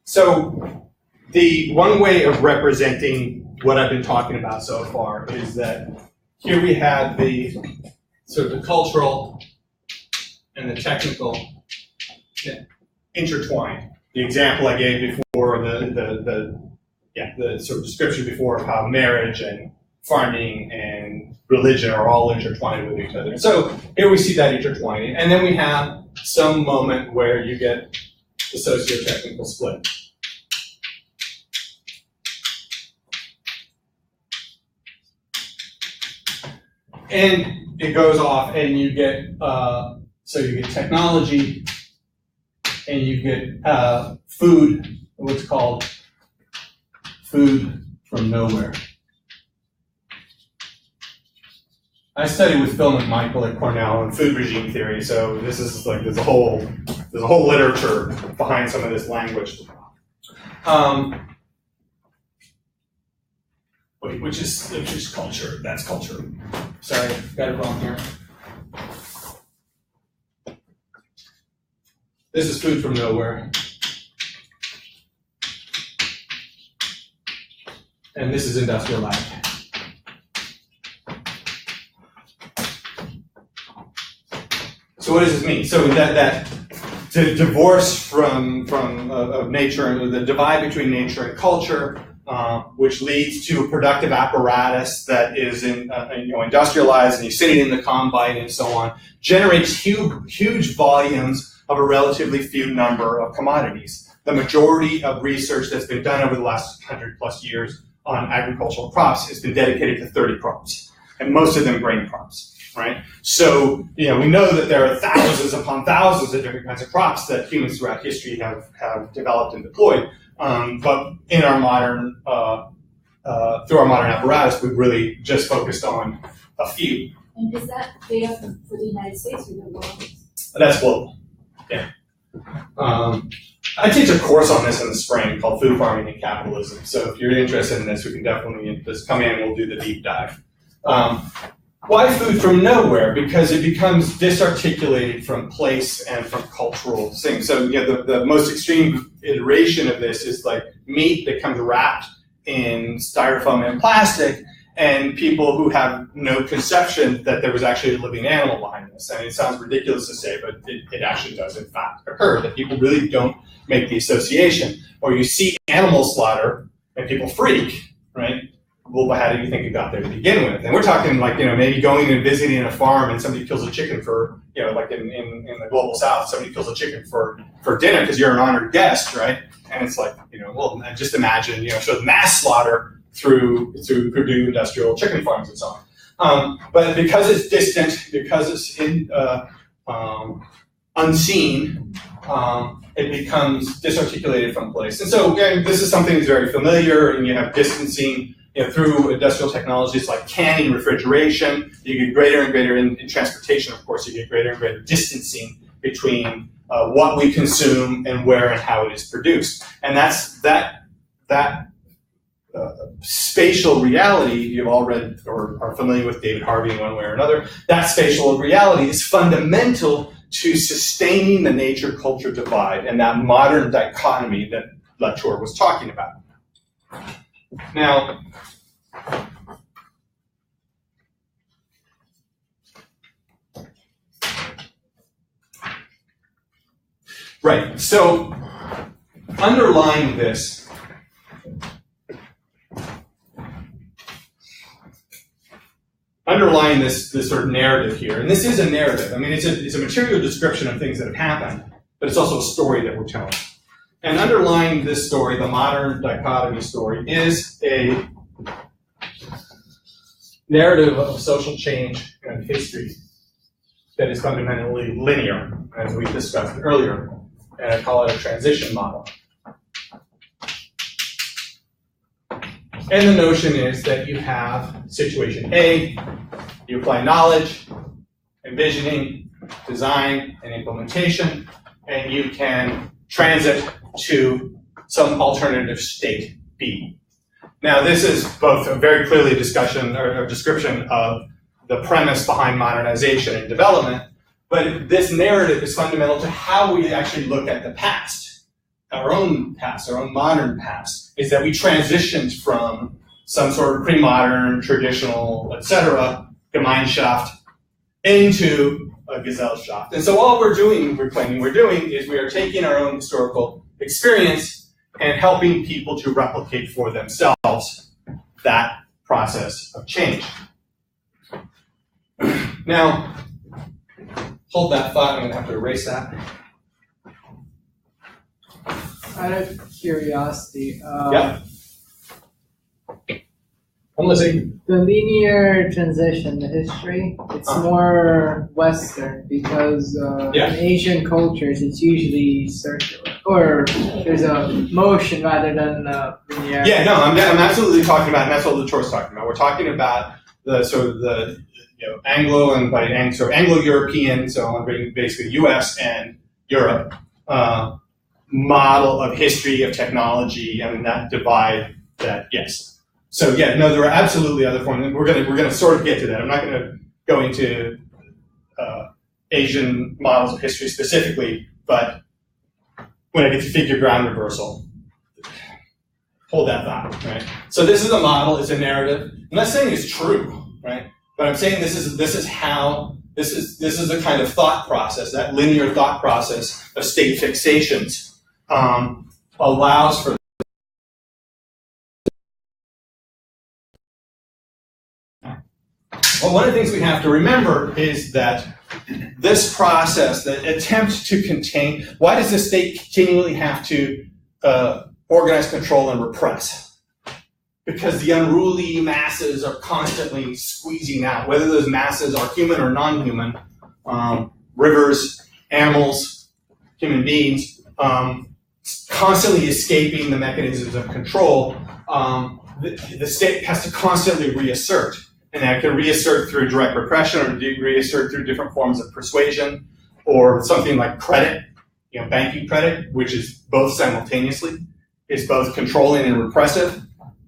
So the one way of representing what I've been talking about so far is that here we have the sort of the cultural and the technical intertwined. The example I gave before, the sort of description before of how marriage and farming and religion are all intertwined with each other. So here we see that intertwining, and then we have some moment where you get the socio-technical split. And it goes off, and you get so you get technology, and you get food, what's called food from nowhere. I studied with Phil McMichael at Cornell in food regime theory, so this is like there's a whole literature behind some of this language. Wait, which is culture? That's culture. Sorry, got it wrong here. This is food from nowhere. And this is industrial life. So what does this mean? So that divorce from nature, the divide between nature and culture, which leads to a productive apparatus that is industrialized, and you see it in the combine and so on, generates huge volumes of a relatively few number of commodities. The majority of research that's been done over the last 100 plus years on agricultural crops has been dedicated to 30 crops, and most of them grain crops. Right? So, we know that there are thousands upon thousands of different kinds of crops that humans throughout history have developed and deployed. But in our modern, through our modern apparatus, we've really just focused on a few. And is that data for the United States or the world? That's global. Yeah. I teach a course on this in the spring called Food Farming and Capitalism. So if you're interested in this, we can definitely just come in and we'll do the deep dive. Why food from nowhere? Because it becomes disarticulated from place and from cultural things. So the most extreme iteration of this is like meat that comes wrapped in styrofoam and plastic, and people who have no conception that there was actually a living animal behind this. I mean, it sounds ridiculous to say, but it actually does in fact occur, that people really don't make the association. Or you see animal slaughter and people freak, right? Well, how did you think it got there to begin with? And we're talking like, maybe going and visiting a farm and somebody kills a chicken for, like in the global south, somebody kills a chicken for dinner because you're an honored guest, right? And it's like, well, just imagine, so mass slaughter through Purdue industrial chicken farms and so on. But because it's distant, because it's unseen, it becomes disarticulated from place. And so, again, this is something that's very familiar, and you have distancing through industrial technologies like canning, refrigeration. You get greater and greater in transportation, of course, you get greater and greater distancing between what we consume and where and how it is produced. And that's that spatial reality, you've all read or are familiar with David Harvey in one way or another, that spatial reality is fundamental to sustaining the nature-culture divide and that modern dichotomy that Latour was talking about. Now, right, so underlying this sort of narrative here, and this is a narrative. I mean, it's a material description of things that have happened, but it's also a story that we're telling. And underlying this story, the modern dichotomy story, is a narrative of social change and history that is fundamentally linear, as we discussed earlier, and I call it a transition model. And the notion is that you have situation A, you apply knowledge, envisioning, design, and implementation, and you can transit to some alternative state B. Now, this is both a very clearly discussion or a description of the premise behind modernization and development, but this narrative is fundamental to how we actually look at the past, our own modern past, is that we transitioned from some sort of pre-modern, traditional, etc., Gemeinschaft, into a Gesellschaft. And so all we're claiming we're doing is we are taking our own historical experience and helping people to replicate for themselves that process of change. Now, hold that thought, I'm going to have to erase that. Out of curiosity, Yeah. I'm listening. the linear transition, the history, it's more Western because Yeah. in Asian cultures it's usually circular, or there's a motion rather than linear. Yeah, no, I'm absolutely talking about, and that's what Latour's talking about. We're talking about the sort of the Anglo and by Anglo-European, so basically U.S. and Europe model of history of technology, and that divide. That yes. So yeah, no, there are absolutely other forms. We're gonna sort of get to that. I'm not going to go into Asian models of history specifically, but when I get to figure ground reversal, hold that thought, right? So this is a model, it's a narrative. I'm not saying it's true, right? But I'm saying this is the kind of thought process, that linear thought process of state fixations allows for. Well, one of the things we have to remember is that this process, the attempt to contain, why does the state continually have to organize, control, and repress? Because the unruly masses are constantly squeezing out, whether those masses are human or non-human, rivers, animals, human beings, constantly escaping the mechanisms of control. The state has to constantly reassert. And that can reassert through direct repression or reassert through different forms of persuasion or something like credit, banking credit, which is both simultaneously. It's both controlling and repressive,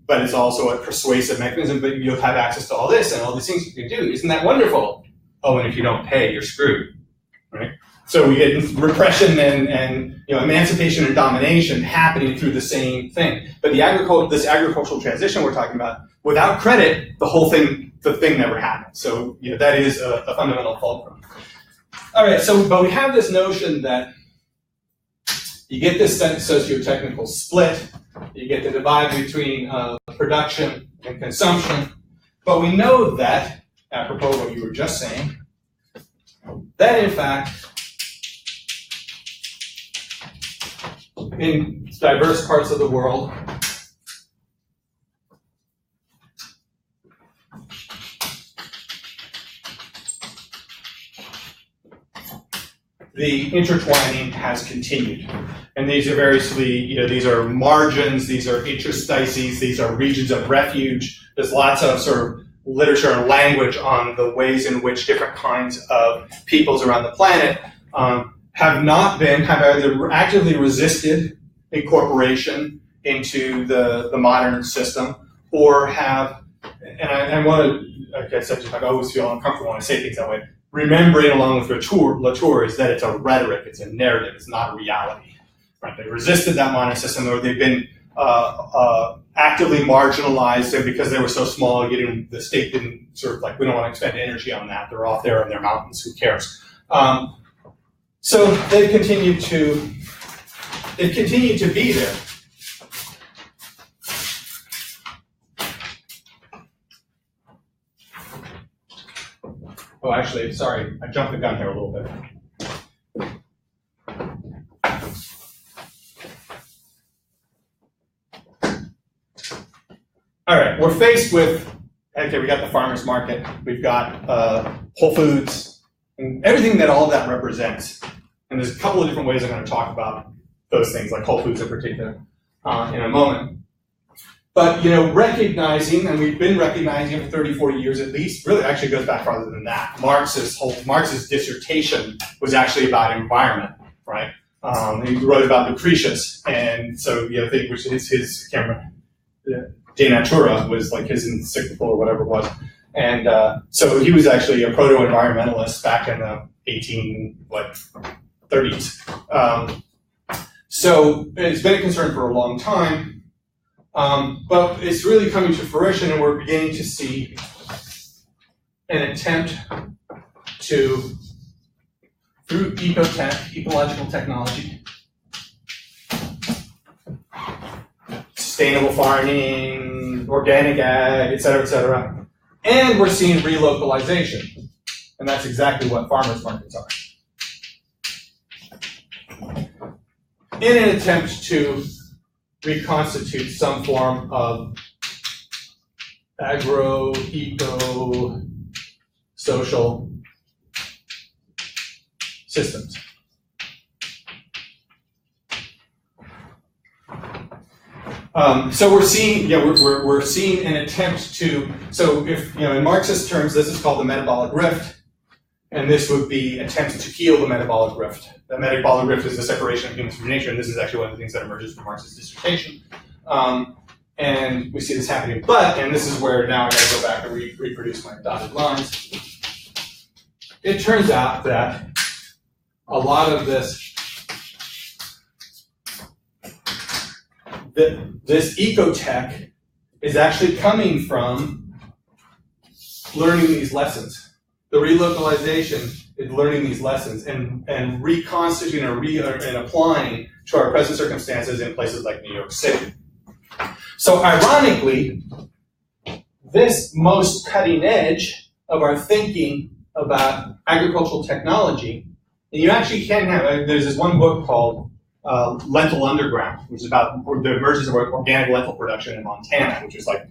but it's also a persuasive mechanism. But you'll have access to all this and all these things you can do. Isn't that wonderful? Oh, and if you don't pay, you're screwed, right? So we get repression and emancipation and domination happening through the same thing. But this agricultural transition we're talking about, without credit, the thing never happened. So that is a fundamental fulcrum. All right, but we have this notion that you get this socio-technical split, you get the divide between production and consumption, but we know that, apropos what you were just saying, that in fact, in diverse parts of the world, the intertwining has continued. And these are variously, these are margins, these are interstices, these are regions of refuge. There's lots of sort of literature and language on the ways in which different kinds of peoples around the planet have either actively resisted incorporation into the modern system, or have, and I want to, like I said, I always feel uncomfortable when I say things that way, remembering along with Latour is that it's a rhetoric, it's a narrative, it's not a reality. Right? They resisted that modern system, or they've been actively marginalized, and because they were so small, the state didn't sort of we don't want to expend energy on that. They're off there in their mountains, who cares? So they've continued to be there. Oh, actually, sorry, I jumped the gun here a little bit. we're faced with, okay, we got the farmer's market, we've got Whole Foods, and everything that all of that represents. And there's a couple of different ways I'm going to talk about those things, like Whole Foods in particular, in a moment. But, recognizing, and we've been recognizing it for 30, 40 years at least, really actually goes back farther than that. Marx's dissertation was actually about environment, right? He wrote about Lucretius, and so, I think, which is his, I can't remember, De Natura was like his encyclical or whatever it was. And so he was actually a proto-environmentalist back in the 30s. So it's been a concern for a long time. But it's really coming to fruition, and we're beginning to see an attempt to, through ecological technology, sustainable farming, organic ag, et cetera, and we're seeing relocalization, and that's exactly what farmers markets are. In an attempt to reconstitute some form of agro-eco-social systems. So we're seeing, we're seeing an attempt to. So if in Marxist terms, this is called the metabolic rift, and this would be attempts to heal the metabolic rift. The metabolic rift is the separation of humans from nature, and this is actually one of the things that emerges from Marx's dissertation. And we see this happening. And this is where now I got to go back and reproduce my dotted lines. It turns out that a lot of this ecotech is actually coming from learning these lessons. The relocalization is learning these lessons and reconstituting and applying to our present circumstances in places like New York City. So ironically, this most cutting edge of our thinking about agricultural technology, and you actually can have, there's this one book called Lentil Underground, which is about the emergence of organic lentil production in Montana, which is like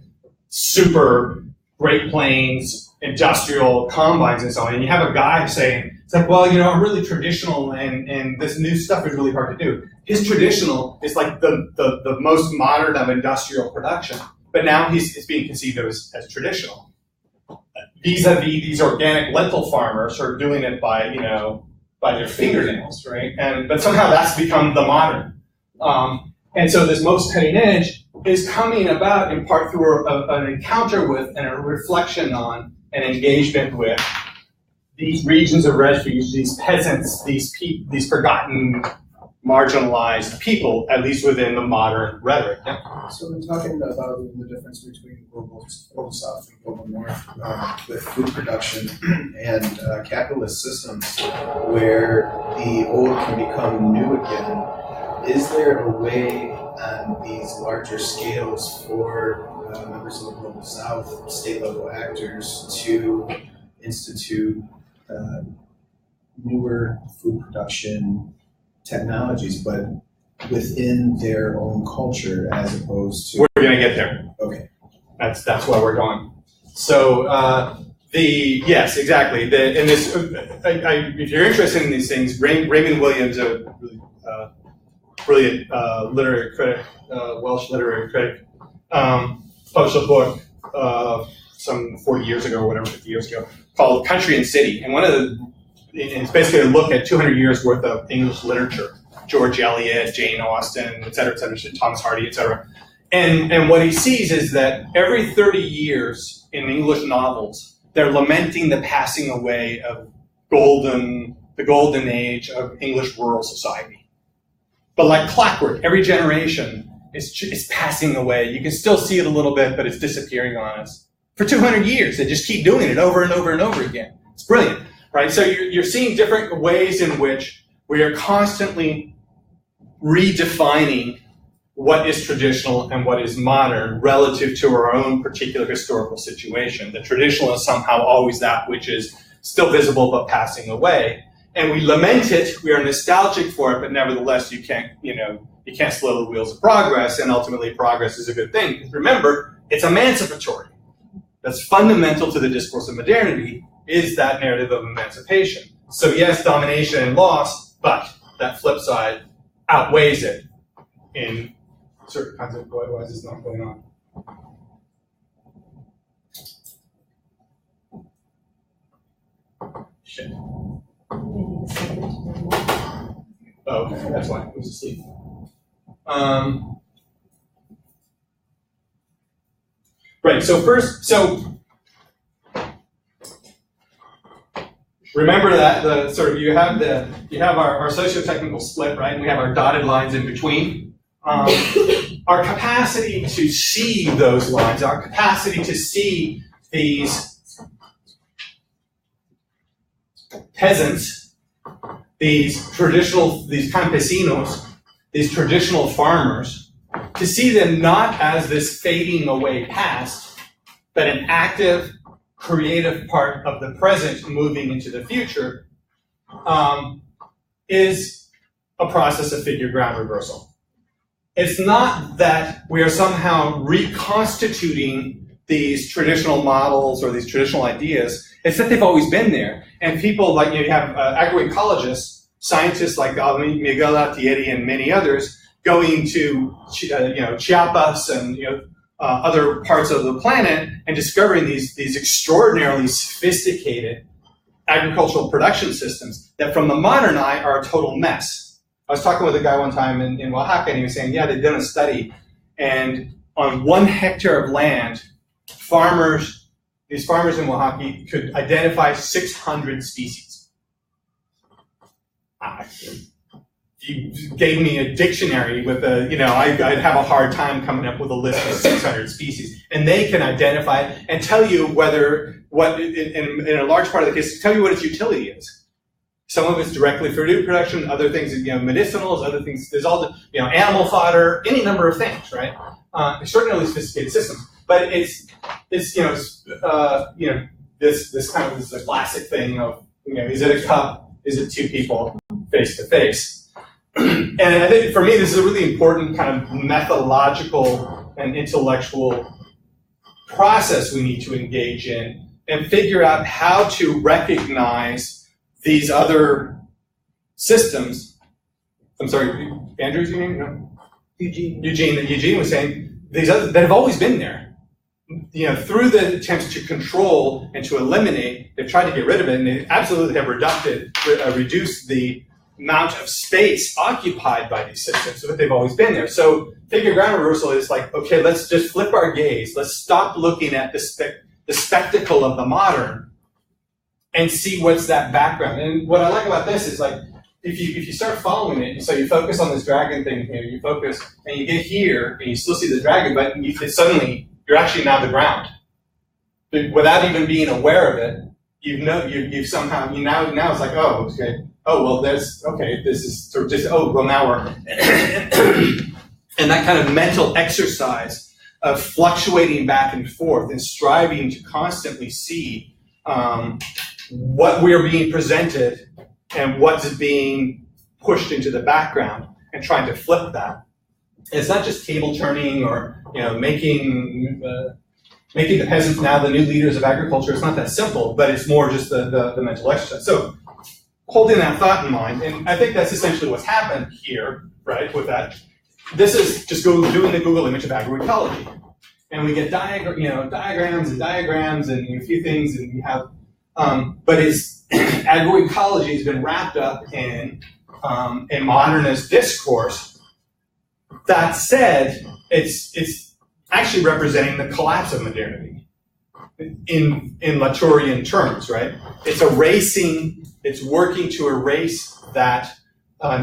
super Great Plains, industrial combines and so on. And you have a guy saying, it's like, well, I'm really traditional and this new stuff is really hard to do. His traditional is like the most modern of industrial production, but now it's being conceived of as traditional. Vis-a-vis these organic lentil farmers who are doing it by their fingernails, right? But somehow that's become the modern. And so this most cutting edge is coming about in part through an encounter with and a reflection on and engagement with these regions of refuge, these peasants, these forgotten, marginalized people, at least within the modern rhetoric. Yeah? So we're talking about the difference between global south and global north with food production and capitalist systems where the old can become new again. Is there a way on these larger scales for members of the global south, state-level actors, to institute newer food production technologies, but within their own culture, as opposed to? We're going to get there. Okay, that's where we're going. So yes, exactly. If you're interested in these things, Raymond Williams, a really brilliant literary critic, Welsh literary critic, published a book some 40 years ago, or whatever, 50 years ago, called Country and City. And it's basically a look at 200 years worth of English literature, George Eliot, Jane Austen, et cetera, Thomas Hardy, et cetera. And what he sees is that every 30 years in English novels, they're lamenting the passing away of the golden age of English rural society. But like clockwork, every generation is passing away. You can still see it a little bit, but it's disappearing on us. For 200 years, they just keep doing it over and over and over again. It's brilliant, right? So you're seeing different ways in which we are constantly redefining what is traditional and what is modern relative to our own particular historical situation. The traditional is somehow always that which is still visible but passing away. And we lament it, we are nostalgic for it, but nevertheless you can't slow the wheels of progress, and ultimately progress is a good thing. Because remember, it's emancipatory. That's fundamental to the discourse of modernity, is that narrative of emancipation. So yes, domination and loss, but that flip side outweighs it in certain kinds of ways. Why is this not going on? Shit. Oh, okay, that's why I was asleep. Right, so remember that the sort of you have our socio-technical split, right? And we have our dotted lines in between. Our capacity to see those lines, our capacity to see these peasants, these campesinos, these traditional farmers, to see them not as this fading away past, but an active, creative part of the present moving into the future, is a process of figure ground reversal. It's not that we are somehow reconstituting these traditional models or these traditional ideas. It's that they've always been there. And people like, you have agroecologists, scientists like Miguel Altieri and many others, going to Chiapas and other parts of the planet and discovering these extraordinarily sophisticated agricultural production systems that from the modern eye are a total mess. I was talking with a guy one time in Oaxaca, and he was saying, yeah, they've done a study, and on 1 hectare of land, these farmers in Oaxaca could identify 600 species. If you gave me a dictionary with I'd have a hard time coming up with a list of 600 species. And they can identify it and tell you in a large part of the case, tell you what its utility is. Some of it's directly for food production, other things, medicinals, other things, there's all the, animal fodder, any number of things, right? Extraordinarily sophisticated systems. But it's this kind of is a classic thing of, is it a cup? Is it two people face to face? And I think for me, this is a really important kind of methodological and intellectual process we need to engage in and figure out how to recognize these other systems. I'm sorry, Andrew's your name? No? Eugene was saying, these other that have always been there. Through the attempts to control and to eliminate, they've tried to get rid of it, and they absolutely have reduced the amount of space occupied by these systems, but they've always been there. So figure ground reversal is like, okay, let's just flip our gaze. Let's stop looking at the spectacle of the modern and see what's that background. And what I like about this is like, if you start following it, so you focus on this dragon thing here, you focus, and you get here, and you still see the dragon, but suddenly you're actually now the ground. Without even being aware of it, you've somehow, now it's like, oh, okay, oh, well, this is sort of just, oh, well, now we're, and that kind of mental exercise of fluctuating back and forth and striving to constantly see what we're being presented and what's being pushed into the background and trying to flip that. And it's not just table turning or making the peasants now the new leaders of agriculture. It's not that simple, but it's more just the mental exercise. So holding that thought in mind, and I think that's essentially what's happened here, right, with that. This is just doing the Google image of agroecology. And we get diagrams and a few things, and we have, but it's agroecology has been wrapped up in a modernist discourse. That said, it's actually representing the collapse of modernity in Latourian terms, right? It's working to erase that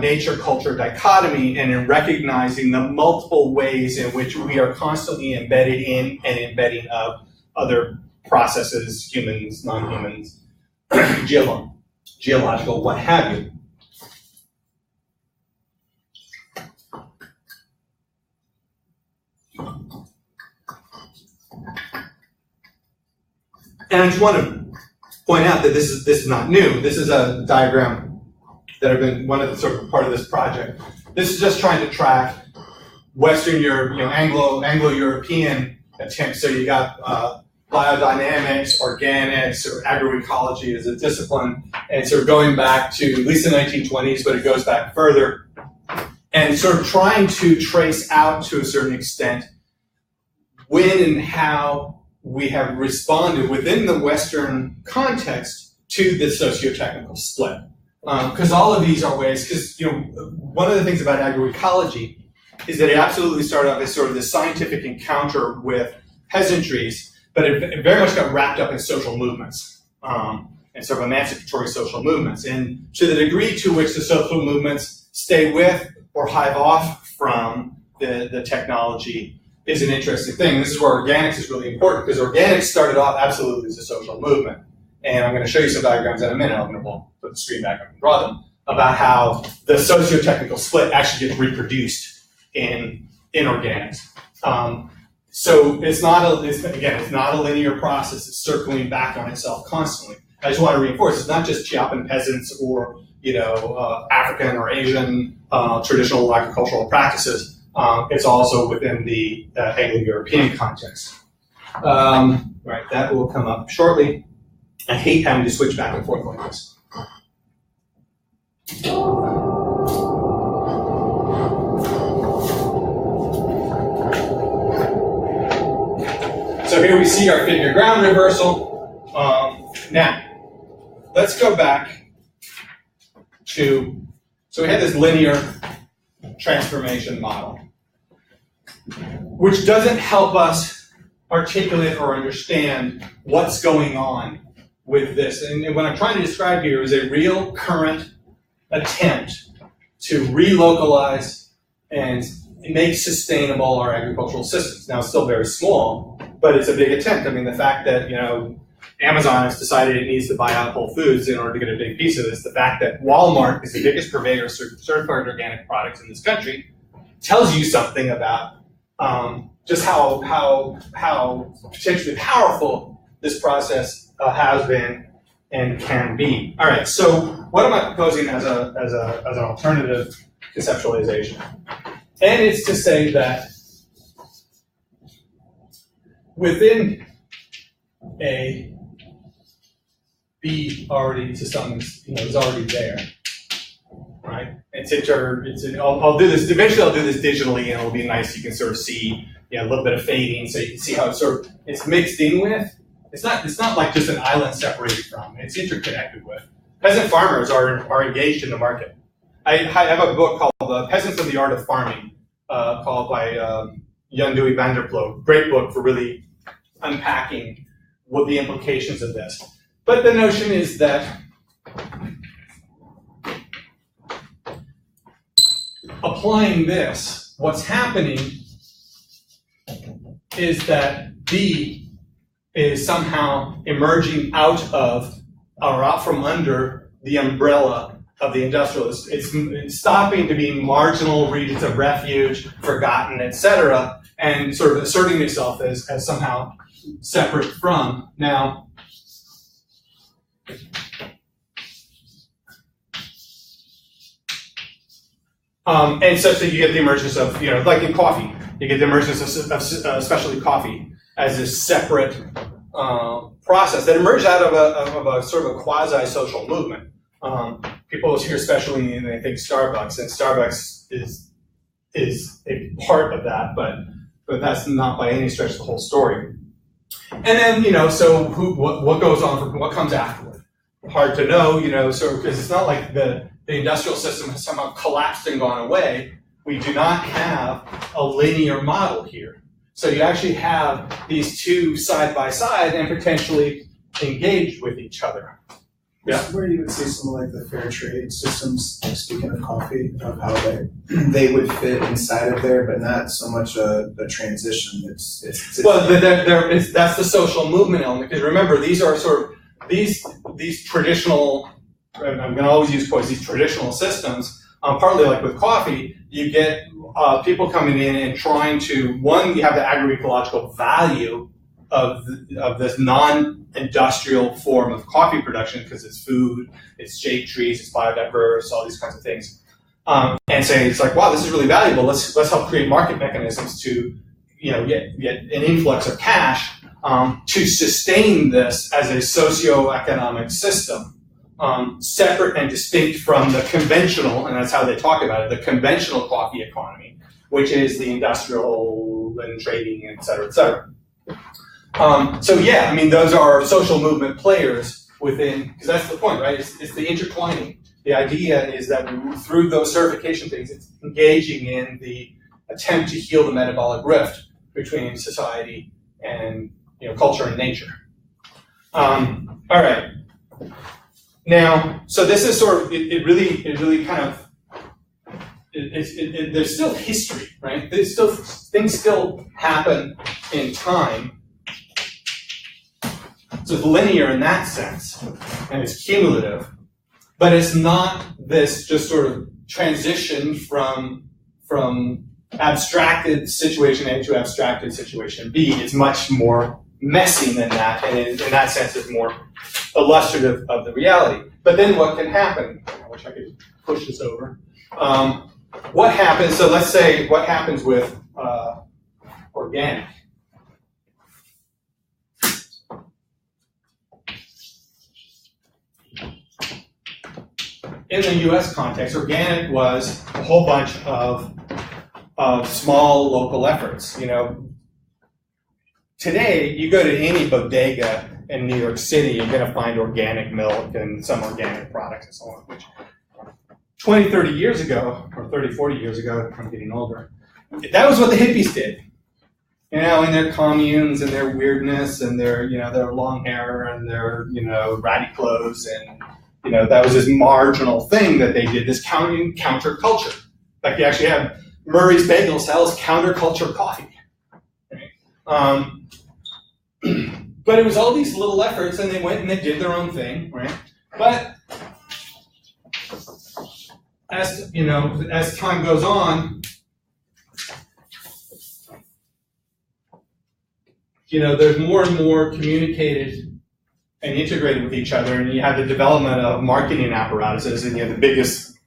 nature-culture dichotomy and in recognizing the multiple ways in which we are constantly embedded in and embedding of other processes, humans, non-humans, geological, what have you. And I just want to point out that this is not new. This is a diagram that have been one of the sort of part of this project. This is just trying to track Western Europe, Anglo-European attempts. So you got biodynamics, organics, or agroecology as a discipline, and sort of going back to at least the 1920s, but it goes back further, and sort of trying to trace out to a certain extent when and how we have responded within the Western context to the socio-technical split. Because all of these are ways, because one of the things about agroecology is that it absolutely started off as sort of this scientific encounter with peasantries, but it very much got wrapped up in social movements, and sort of emancipatory social movements. And to the degree to which the social movements stay with or hive off from the technology is an interesting thing. This is where organics is really important, because organics started off absolutely as a social movement. And I'm going to show you some diagrams in a minute. I'm going to put the screen back up and draw them, about how the socio-technical split actually gets reproduced in organics. So it's not a linear process. It's circling back on itself constantly. I just want to reinforce, it's not just Chiapan peasants or African or Asian traditional agricultural practices. It's also within the Anglo-European context. Right, that will come up shortly. I hate having to switch back and forth like this. So here we see our figure ground reversal. Now, let's go back to, so we had this linear transformation model, which doesn't help us articulate or understand what's going on with this. And what I'm trying to describe here is a real current attempt to relocalize and make sustainable our agricultural systems. Now, it's still very small, but it's a big attempt. I mean, the fact that, Amazon has decided it needs to buy out Whole Foods in order to get a big piece of this, the fact that Walmart is the biggest purveyor of certified organic products in this country, tells you something about just how potentially powerful this process has been and can be. All right, so what am I proposing as an alternative conceptualization? And it's to say that within A, B already to some, is already there, right? I'll do this, eventually I'll do this digitally, and it'll be nice. You can sort of see, a little bit of fading, so you can see how it's mixed in with. It's not like just an island separated from, it's interconnected with. Peasant farmers are engaged in the market. I have a book called Peasants and the Art of Farming, called by Jan Dewey van der Ploeg. Great book for really unpacking what the implications of this. But the notion is that applying this, what's happening is that B is somehow emerging out of or out from under the umbrella of the industrialists. It's stopping to be marginal regions of refuge, forgotten, etc., and sort of asserting itself as somehow separate from. Now, and such that you get the emergence of, like in coffee, you get the emergence of specialty coffee as a separate process that emerged out of a sort of a quasi-social movement. People here especially, and they think Starbucks, and Starbucks is a part of that, but that's not by any stretch the whole story. And then, so what goes on, what comes afterward? Hard to know, because it's not like the industrial system has somehow collapsed and gone away. We do not have a linear model here. So you actually have these two side by side and potentially engaged with each other. Yeah. This is where you would see some like the fair trade systems, speaking of coffee, of how they would fit inside of there, but not so much a transition. That's the social movement element, because remember, these are sort of these traditional, I'm going to always use quotes, these traditional systems, partly like with coffee, you get people coming in and trying to, one, you have the agroecological value of this non-industrial form of coffee production, because it's food, it's shade trees, it's biodiverse, all these kinds of things. And say, it's like, wow, this is really valuable. Let's help create market mechanisms to, get an influx of cash to sustain this as a socio-economic system, separate and distinct from the conventional, and that's how they talk about it, the conventional coffee economy, which is the industrial and trading, et cetera, et cetera. So yeah, I mean, those are social movement players within, because that's the point, right? It's the intertwining. The idea is that through those certification things, it's engaging in the attempt to heal the metabolic rift between society and culture and nature. All right. Now, so this is sort of it really kind of there's still history, right? Things still happen in time. So it's linear in that sense, and it's cumulative, but it's not this just sort of transition from abstracted situation A to abstracted situation B. It's much more messy than that, and in that sense it's more illustrative of the reality. But then what can happen? I wish I could push this over. What happens, so let's say what happens with organic. In the US context, organic was a whole bunch of small local efforts. Today, you go to any bodega in New York City, you're going to find organic milk and some organic products and so on, which 20, 30 years ago, or 30, 40 years ago, I'm getting older, that was what the hippies did. In their communes and their weirdness and their long hair and their, ratty clothes, and, that was this marginal thing that they did, this counterculture. Like, you actually have Murray's Bagel sells counterculture coffee. Right? But it was all these little efforts, and they went and they did their own thing, right? But as time goes on, there's more and more communicated and integrated with each other, and you have the development of marketing apparatuses, and the biggest,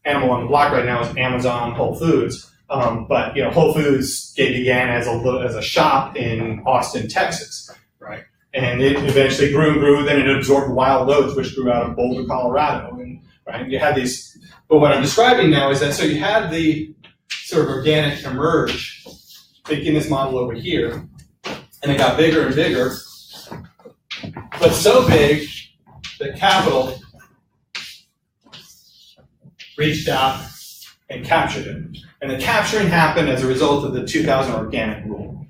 animal on the block right now is Amazon, Whole Foods. But Whole Foods began as a shop in Austin, Texas, right? And it eventually grew and grew. Then it absorbed Wild Oats, which grew out of Boulder, Colorado, and right. You had these. But what I'm describing now is that so you had the sort of organic emerge, thinking this model over here, and it got bigger and bigger, but so big that capital reached out and captured it. And the capturing happened as a result of the 2000 organic rule.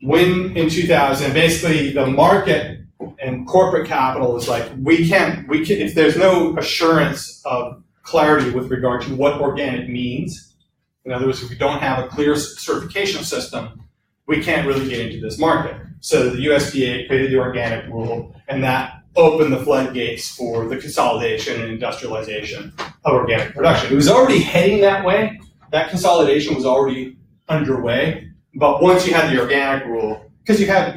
When in 2000, basically the market and corporate capital is like, we can, if there's no assurance of clarity with regard to what organic means, in other words, if we don't have a clear certification system, we can't really get into this market. So the USDA created the organic rule, and that opened the floodgates for the consolidation and industrialization of organic production. It was already heading that way. That consolidation was already underway. But once you had the organic rule, because you had,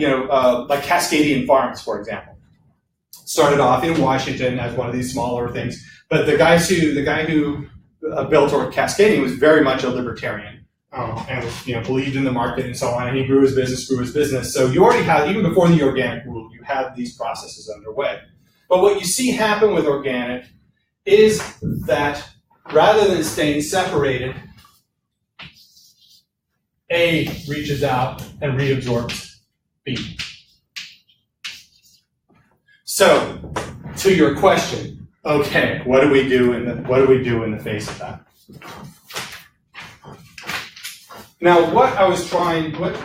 like Cascadian Farms, for example, started off in Washington as one of these smaller things. But the guy who built Cascadian was very much a libertarian. And believed in the market and so on, and he grew his business. So you already had, even before the organic rule, you had these processes underway. But what you see happen with organic is that rather than staying separated, A reaches out and reabsorbs B. So, to your question, okay, what do we do in the face of that? Now, what I was trying, what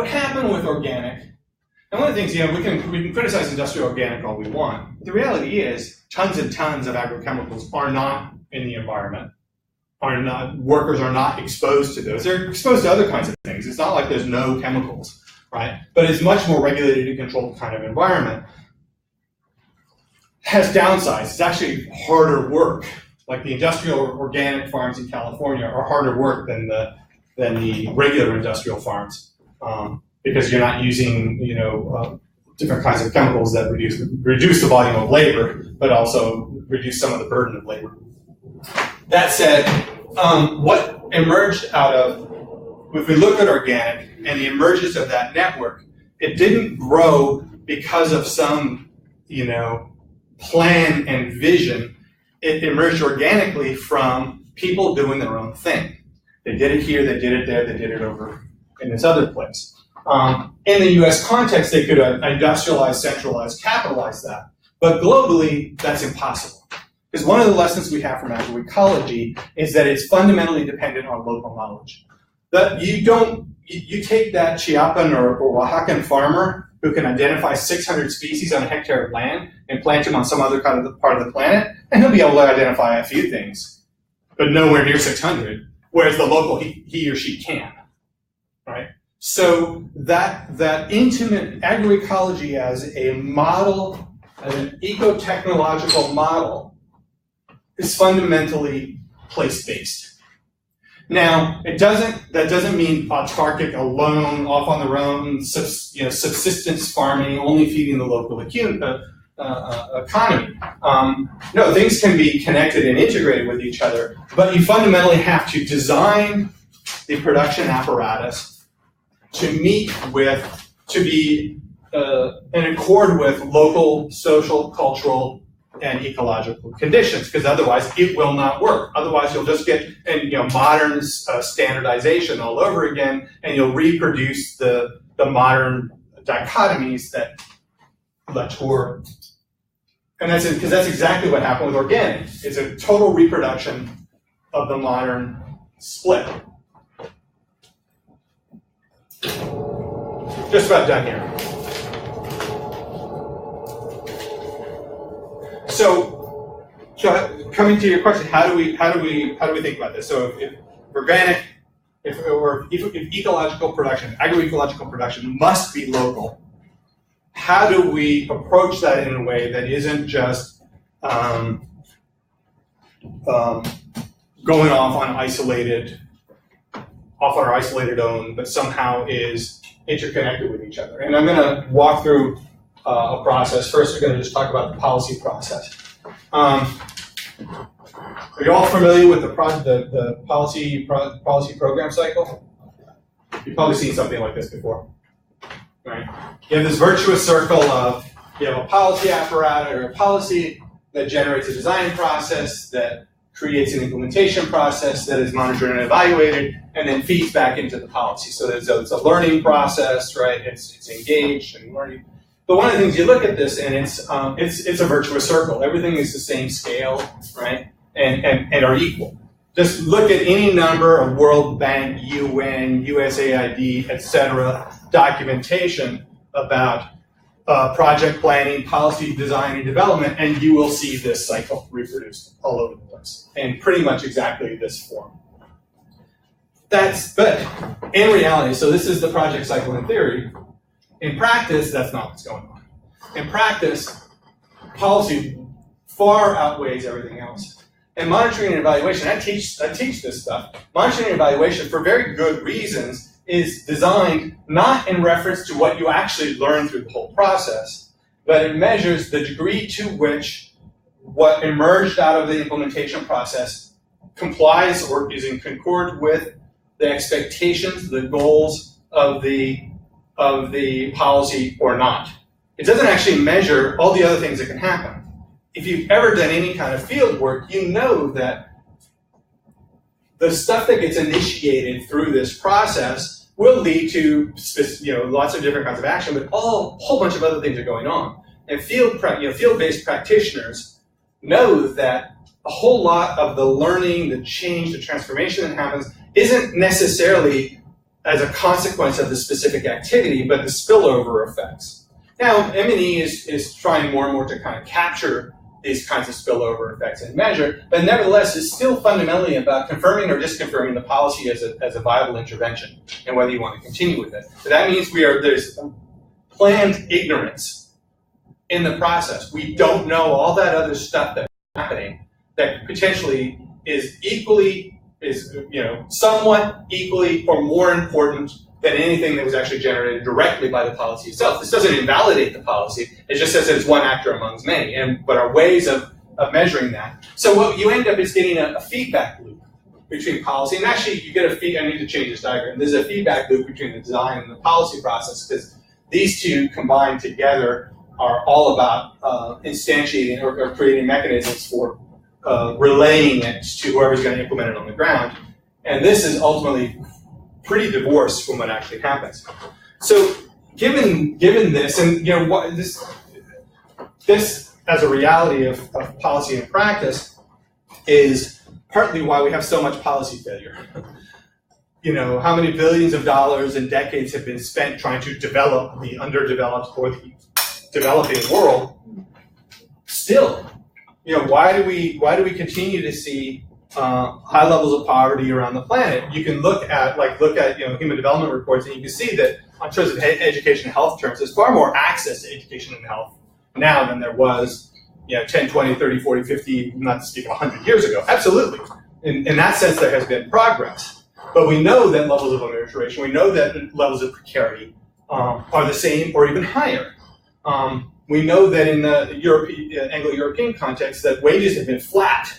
happened with organic, and one of the things, we can criticize industrial organic all we want. The reality is, tons and tons of agrochemicals are not in the environment, workers are not exposed to those. They're exposed to other kinds of things. It's not like there's no chemicals. Right? But it's much more regulated and controlled kind of environment. Has downsides. It's actually harder work. Like the industrial organic farms in California are harder work than the regular industrial farms because you're not using different kinds of chemicals that reduce the volume of labor, but also reduce some of the burden of labor. That said, what emerged out of, if we look at organic and the emergence of that network, it didn't grow because of some, plan and vision. It emerged organically from people doing their own thing. They did it here, they did it there, they did it over in this other place. In the US context, they could industrialize, centralize, capitalize that. But globally, that's impossible. Because one of the lessons we have from agroecology is that it's fundamentally dependent on local knowledge. That you take that Chiapan or Oaxacan farmer who can identify 600 species on a hectare of land and plant them on some other part of the planet, and he'll be able to identify a few things, but nowhere near 600, whereas the local, he or she can, right? So that intimate agroecology as a model, as an eco-technological model, is fundamentally place-based. Now, that doesn't mean autarkic, alone, off on their own, subsistence farming, only feeding the local economy. No, things can be connected and integrated with each other, but you fundamentally have to design the production apparatus to be in accord with local, social, cultural, and ecological conditions, because otherwise it will not work. Otherwise, you'll just get modern standardization all over again, and you'll reproduce the modern dichotomies that Latour. And that's because that's exactly what happened with organic. It's a total reproduction of the modern split. Just about done here. So coming to your question, how do we think about this? So if organic, if ecological production, agroecological production must be local, how do we approach that in a way that isn't just going off on our isolated own, but somehow is interconnected with each other? And I'm going to walk through a process. First, we're going to just talk about the policy process. Are you all familiar with the policy program cycle? You've probably seen something like this before, right? You have this virtuous circle of you have a policy apparatus or a policy that generates a design process that creates an implementation process that is monitored and evaluated, and then feeds back into the policy. So it's a learning process, right? It's engaged and learning. But one of the things you look at this, and it's a virtuous circle. Everything is the same scale, right? And are equal. Just look at any number of World Bank, UN, USAID, etc. documentation about project planning, policy design, and development, and you will see this cycle reproduced all over the place in pretty much exactly this form. But in reality, so this is the project cycle in theory. In practice, that's not what's going on. In practice, policy far outweighs everything else. And monitoring and evaluation, I teach this stuff. Monitoring and evaluation, for very good reasons, is designed not in reference to what you actually learn through the whole process, but it measures the degree to which what emerged out of the implementation process complies or is in concord with the expectations, the goals of the policy or not. It doesn't actually measure all the other things that can happen. If you've ever done any kind of field work, you know that the stuff that gets initiated through this process will lead to lots of different kinds of action, but a whole bunch of other things are going on. And field-based practitioners know that a whole lot of the learning, the change, the transformation that happens isn't necessarily as a consequence of the specific activity, but the spillover effects. Now, M&E is trying more and more to kind of capture these kinds of spillover effects and measure, but nevertheless, it's still fundamentally about confirming or disconfirming the policy as a viable intervention and whether you want to continue with it. So that means there's planned ignorance in the process. We don't know all that other stuff that's happening that potentially is somewhat equally or more important than anything that was actually generated directly by the policy itself. This doesn't invalidate the policy. It just says that it's one actor amongst many. But our ways of measuring that. So what you end up is getting a feedback loop between policy, and actually you get I need to change this diagram. There's a feedback loop between the design and the policy process, because these two combined together are all about instantiating or creating mechanisms for relaying it to whoever's going to implement it on the ground. And this is ultimately pretty divorced from what actually happens. So given this, and this as a reality of policy and practice is partly why we have so much policy failure. How many billions of dollars and decades have been spent trying to develop the underdeveloped or the developing world? Still, why do we continue to see high levels of poverty around the planet? You can look at human development reports, and you can see that in terms of education and health terms, there's far more access to education and health now than there was 10, 20, 30, 40, 50, not to speak of 100 years ago. Absolutely. In that sense, there has been progress. But we know that levels of illiteration, we know that levels of precarity are the same or even higher. We know that in the Anglo-European context that wages have been flat.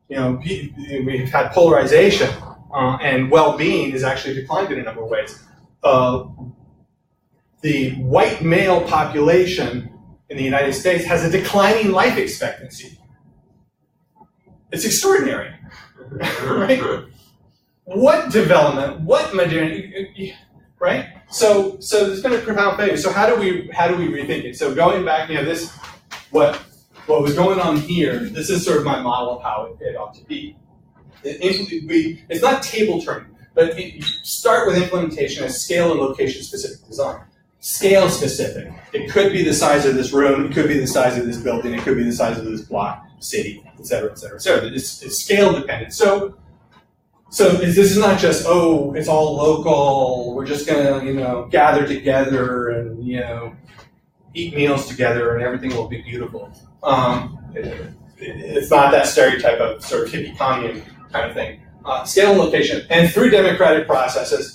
We've had polarization, and well-being has actually declined in a number of ways. The white male population in the United States has a declining life expectancy. It's extraordinary, right? What development? What modernity? Right? So there's been a profound failure. So how do we rethink it? So going back, what was going on here? This is sort of my model of how it ought to be. It's not table turning, but start with implementation as scale and location specific design. Scale specific. It could be the size of this room. It could be the size of this building. It could be the size of this block, city, et cetera, et cetera, et cetera. It's scale dependent. So this is not just, it's all local. We're just gonna, gather together and eat meals together and everything will be beautiful. It's not that stereotype of sort of hippie commune kind of thing. Scale and location, and through democratic processes,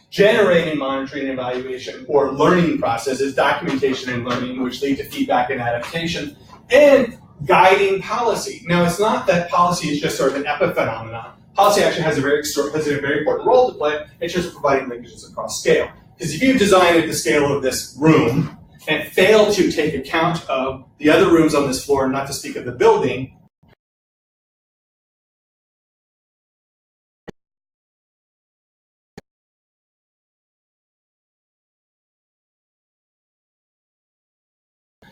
generating monitoring and evaluation, or learning processes, documentation and learning, which lead to feedback and adaptation, and guiding policy. Now, it's not that policy is just sort of an epiphenomenon. Policy actually has a very important role to play in terms of providing linkages across scale. Because if you design at the scale of this room and fail to take account of the other rooms on this floor, not to speak of the building,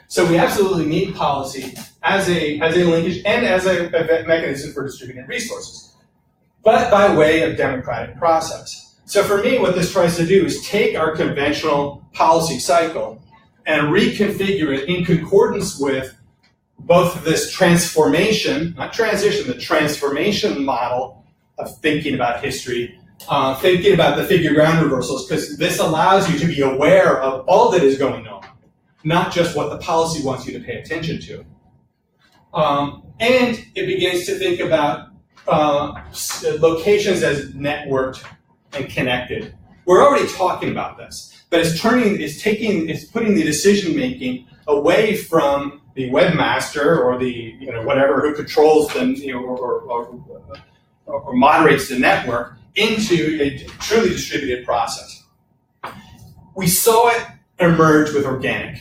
so we absolutely need policy as a linkage and as a mechanism for distributing resources, but by way of democratic process. So for me, what this tries to do is take our conventional policy cycle and reconfigure it in concordance with both this transformation, not transition, the transformation model of thinking about history, thinking about the figure ground reversals, because this allows you to be aware of all that is going on, not just what the policy wants you to pay attention to. And it begins to think about locations as networked and connected. We're already talking about this, but it's putting the decision making away from the webmaster or the whatever who controls them or moderates the network into a truly distributed process. We saw it emerge with organic.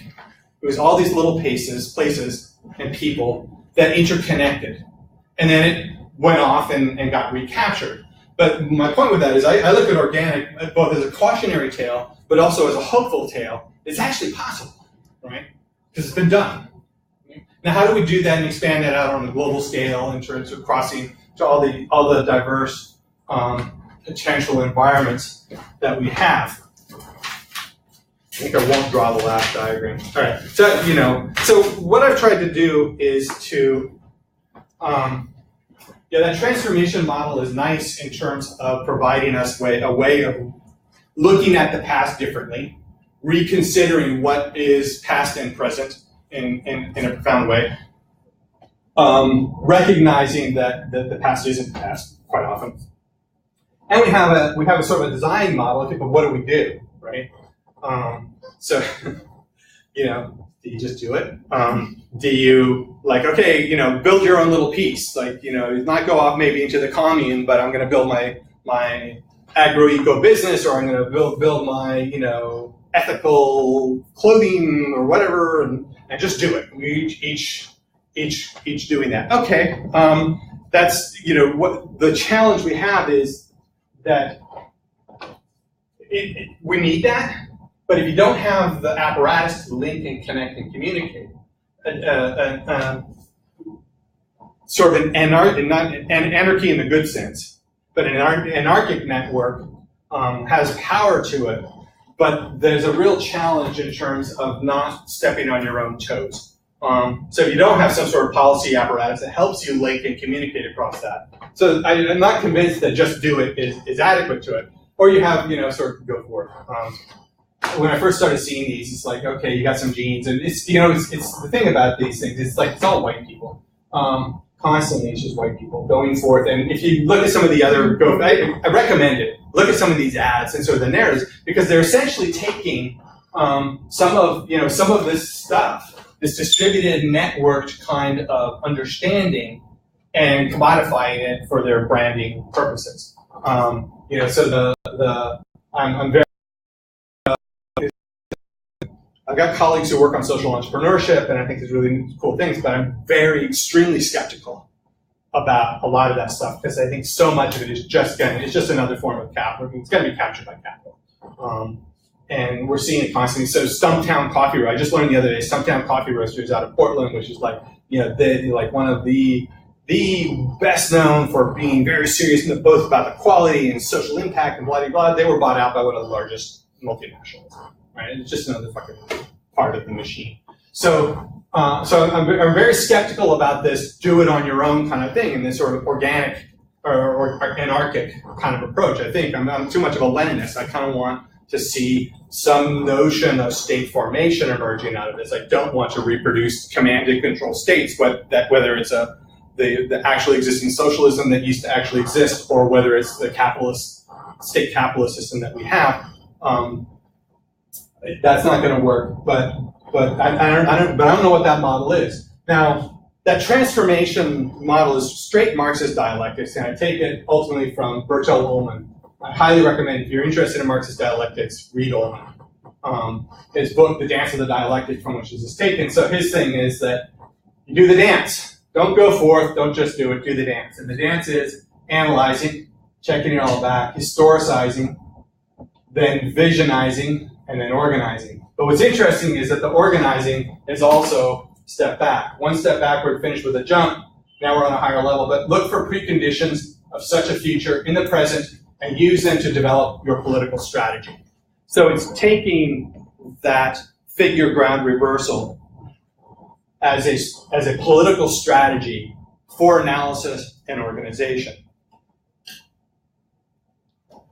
It was all these little places and people that interconnected. And then it went off and got recaptured. But my point with that is I look at organic both as a cautionary tale, but also as a hopeful tale. It's actually possible, right? Because it's been done. Now, how do we do that and expand that out on a global scale in terms of crossing to all the diverse potential environments that we have? I think I won't draw the last diagram. All right, so what I've tried to do is to, that transformation model is nice in terms of providing us a way of looking at the past differently, reconsidering what is past and present in a profound way, recognizing that the past isn't past quite often, And we have a sort of a design model. Okay, but what do we do, right? So, you know, do you just do it? Do you, like, okay, you know, build your own little piece, like, you know, not go off maybe into the commune, but I'm going to build my agro-eco business, or I'm going to build my, you know, ethical clothing or whatever, and just do it. We each doing that. Okay, that's, you know, what the challenge we have is that we need that, but if you don't have the apparatus to link and connect and communicate, sort of an anarchy in the good sense, but an anarchic network has power to it, but there's a real challenge in terms of not stepping on your own toes. So if you don't have some sort of policy apparatus that helps you link and communicate across that. So I'm not convinced that just do it is adequate to it. Or you have, you know, sort of go for it. When I first started seeing these, it's like, okay, you got some genes, and it's, you know, it's the thing about these things, it's like, it's all white people. Constantly, it's just white people going forth. And if you look at some of the other, I recommend it. Look at some of these ads and sort of the narratives, because they're essentially taking some of this stuff, this distributed, networked kind of understanding, and commodifying it for their branding purposes. You know, so I'm very. I've got colleagues who work on social entrepreneurship, and I think there's really cool things, but I'm extremely skeptical about a lot of that stuff, because I think so much of it is just another form of capital. It's going to be captured by capital. And we're seeing it constantly. So Stumptown Coffee Roasters, I just learned the other day, Stumptown Coffee Roasters out of Portland, which is like, you know, like one of the best known for being very serious both about the quality and social impact and blah, blah, blah. They were bought out by one of the largest multinationals, right? It's just another fucking part of the machine. So I'm very skeptical about this do it on your own kind of thing, and this sort of organic or anarchic kind of approach. I think I'm too much of a Leninist. I kind of want to see some notion of state formation emerging out of this. I don't want to reproduce command and control states, whether it's the actually existing socialism that used to actually exist, or whether it's the state capitalist system that we have. That's not going to work. But I don't know what that model is. Now, that transformation model is straight Marxist dialectics, and I take it ultimately from Bertell Ullman. I highly recommend, if you're interested in Marxist dialectics, read Ullman. His book, The Dance of the Dialectic, from which this is taken. So his thing is that you do the dance. Don't go forth, don't just do it, do the dance. And the dance is analyzing, checking it all back, historicizing, then visionizing, and then organizing. But what's interesting is that the organizing is also step back. One step backward, finish with a jump. Now we're on a higher level. But look for preconditions of such a future in the present and use them to develop your political strategy. So it's taking that figure ground reversal as a political strategy for analysis and organization.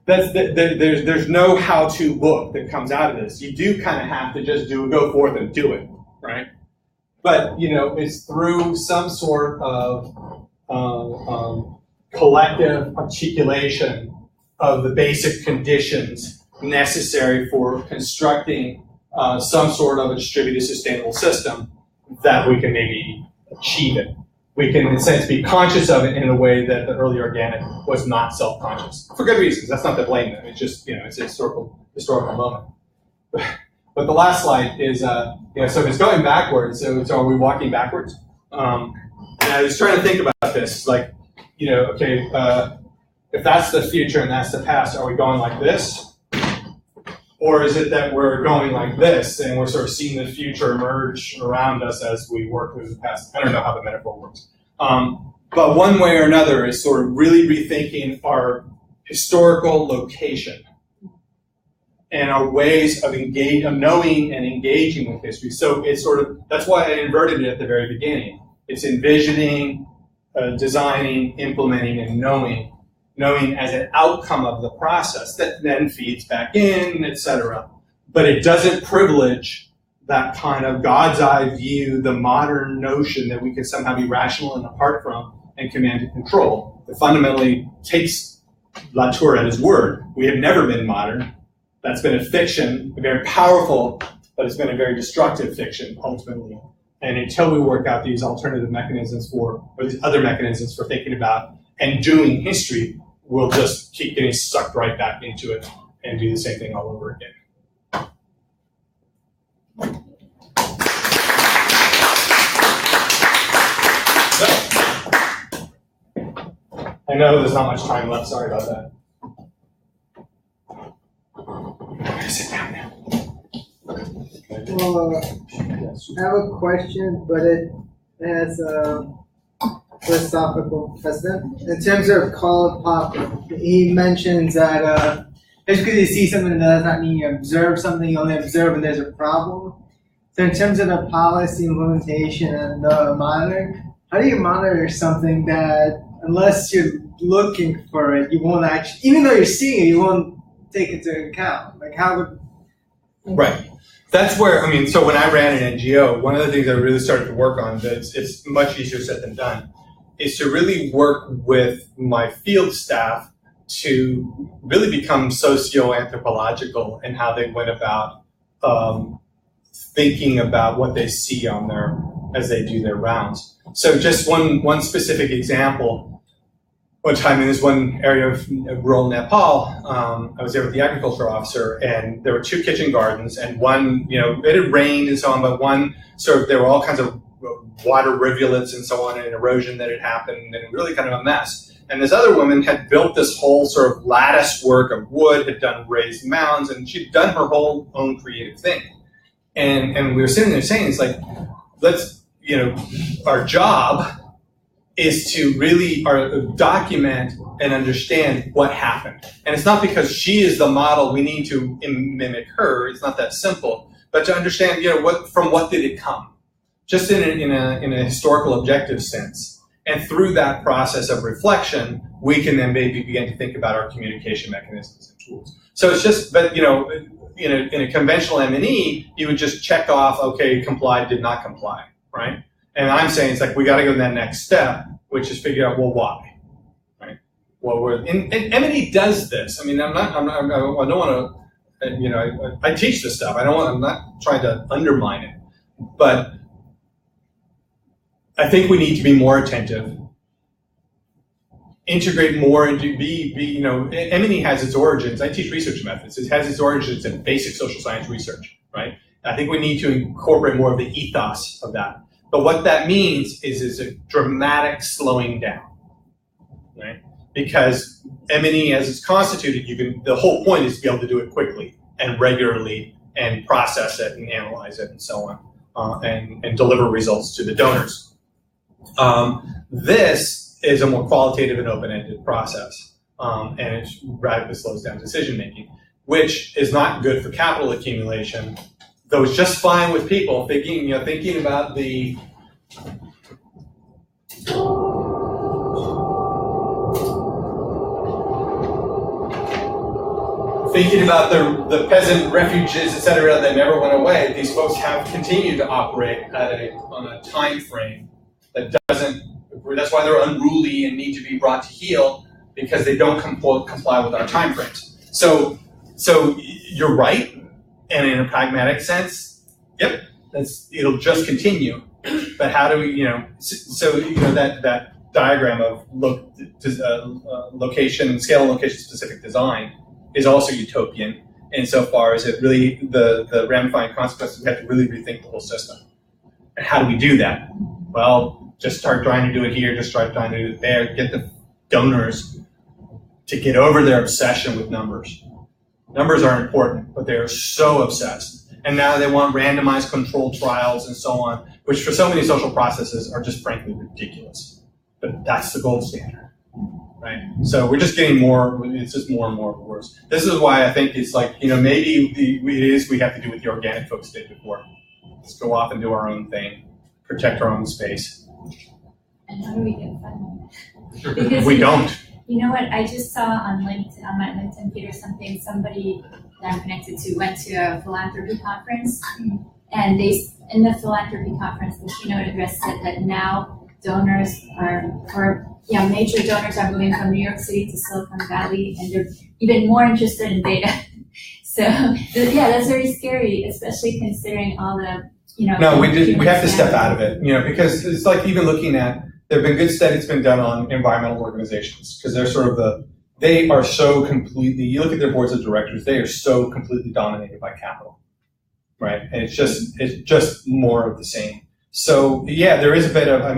There's no how-to book that comes out of this. You do kind of have to just go forth and do it, right? But, you know, it's through some sort of collective articulation of the basic conditions necessary for constructing some sort of a distributed sustainable system that we can maybe achieve it. We can, in a sense, be conscious of it in a way that the early organic was not self-conscious. For good reasons. That's not to blame them. It's just, you know, it's a historical moment. But the last slide is, you know, so if it's going backwards, so are we walking backwards? And I was trying to think about this, like, you know, okay, if that's the future and that's the past, are we going like this? Or is it that we're going like this and we're sort of seeing the future emerge around us as we work through the past? I don't know how the metaphor works. But one way or another is sort of really rethinking our historical location and our ways of knowing and engaging with history. So it's sort of, that's why I inverted it at the very beginning. It's envisioning, designing, implementing, and knowing as an outcome of the process that then feeds back in, etc. But it doesn't privilege that kind of God's eye view, the modern notion that we can somehow be rational and apart from and command and control. It fundamentally takes Latour at his word. We have never been modern. That's been a fiction, a very powerful, but it's been a very destructive fiction, ultimately. And until we work out these alternative mechanisms or these other mechanisms for thinking about and doing history, we'll just keep getting sucked right back into it and do the same thing all over again. So, I know there's not much time left, sorry about that. I'm gonna sit down now. Well, I have a question, but it has a philosophical precedent. In terms of Karl Popper, he mentions that just because you see something does not mean you observe something, you only observe when there's a problem. So in terms of the policy implementation and monitoring, how do you monitor something that, unless you're looking for it, you won't actually, even though you're seeing it, you won't take it into account? Like how would... Right. That's where, I mean, so when I ran an NGO, one of the things I really started to work on, but it's much easier said than done, is to really work with my field staff to really become socio-anthropological in how they went about thinking about what they see on as they do their rounds. So just one specific example. One time in this one area of rural Nepal, I was there with the agriculture officer, and there were 2 kitchen gardens, and one, it had rained and so on, but one there were all kinds of water rivulets and so on, and erosion that had happened, and really kind of a mess. And this other woman had built this whole sort of lattice work of wood, had done raised mounds, and she'd done her whole own creative thing. And we were sitting there saying, it's like, let's, our job is to really document and understand what happened. And it's not because she is the model, we need to mimic her. It's not that simple. But to understand, from what did it come? Just in a historical objective sense. And through that process of reflection, we can then maybe begin to think about our communication mechanisms and tools. So it's just, but in a conventional M&E, you would just check off, okay, complied, did not comply, right? And I'm saying it's like we got to go to that next step, which is figure out, well, why, right? Well, and M&E does this. I mean, I don't want to, I teach this stuff. I'm not trying to undermine it, but I think we need to be more attentive, integrate more, and M&E has its origins. I teach research methods. It has its origins in basic social science research, right? I think we need to incorporate more of the ethos of that. But what that means is a dramatic slowing down, right? Because M&E, as it's constituted, the whole point is to be able to do it quickly and regularly and process it and analyze it and so on, and deliver results to the donors. This is a more qualitative and open-ended process, and it radically slows down decision-making, which is not good for capital accumulation, though it's just fine with people thinking about the peasant refuges, et cetera, that never went away. These folks have continued to operate on a time frame that doesn't. That's why they're unruly and need to be brought to heel, because they don't comply with our time frames. So you're right. And in a pragmatic sense, yep, it'll just continue. But how do we, that diagram of location, scale and location specific design is also utopian insofar as it really, the ramifying consequences, we have to really rethink the whole system. And how do we do that? Well, just start trying to do it here, just start trying to do it there, get the donors to get over their obsession with numbers. Numbers are important, but they are so obsessed. And now they want randomized controlled trials and so on, which for so many social processes are just frankly ridiculous. But that's the gold standard, right? So we're just getting more, it's just more and more worse. This is why I think it's like, maybe we have to do what the organic folks did before. Let's go off and do our own thing, protect our own space. And how do we get funding? Because we don't. You know what? I just saw on LinkedIn, on my LinkedIn feed or something, somebody that I'm connected to went to a philanthropy conference, and in the philanthropy conference, the keynote address said that now donors major donors are moving from New York City to Silicon Valley, and they're even more interested in data. So yeah, that's very scary, especially considering all the No, we have to step out of it, because it's like even looking at, there have been good studies been done on environmental organizations, because they're sort of they are so completely, you look at their boards of directors, they are so completely dominated by capital, right? And it's just more of the same. So yeah, there is a bit of, I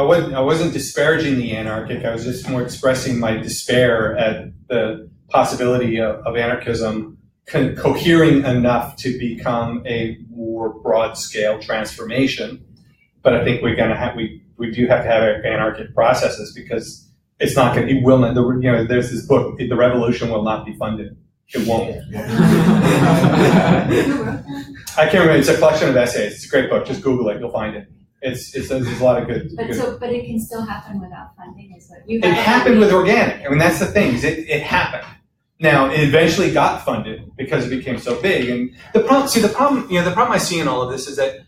wasn't disparaging the anarchic, I was just more expressing my despair at the possibility of anarchism cohering enough to become a more broad-scale transformation. But I think we do have to have anarchic processes, because it's not going to, it will not, there's this book, The Revolution Will Not Be Funded. It won't. I can't remember, it's a collection of essays. It's a great book, just Google it, you'll find it. There's a lot of good. But it can still happen without funding, is what you. It happened with organic. That's the thing. It happened. Now it eventually got funded because it became so big. And the problem I see in all of this is that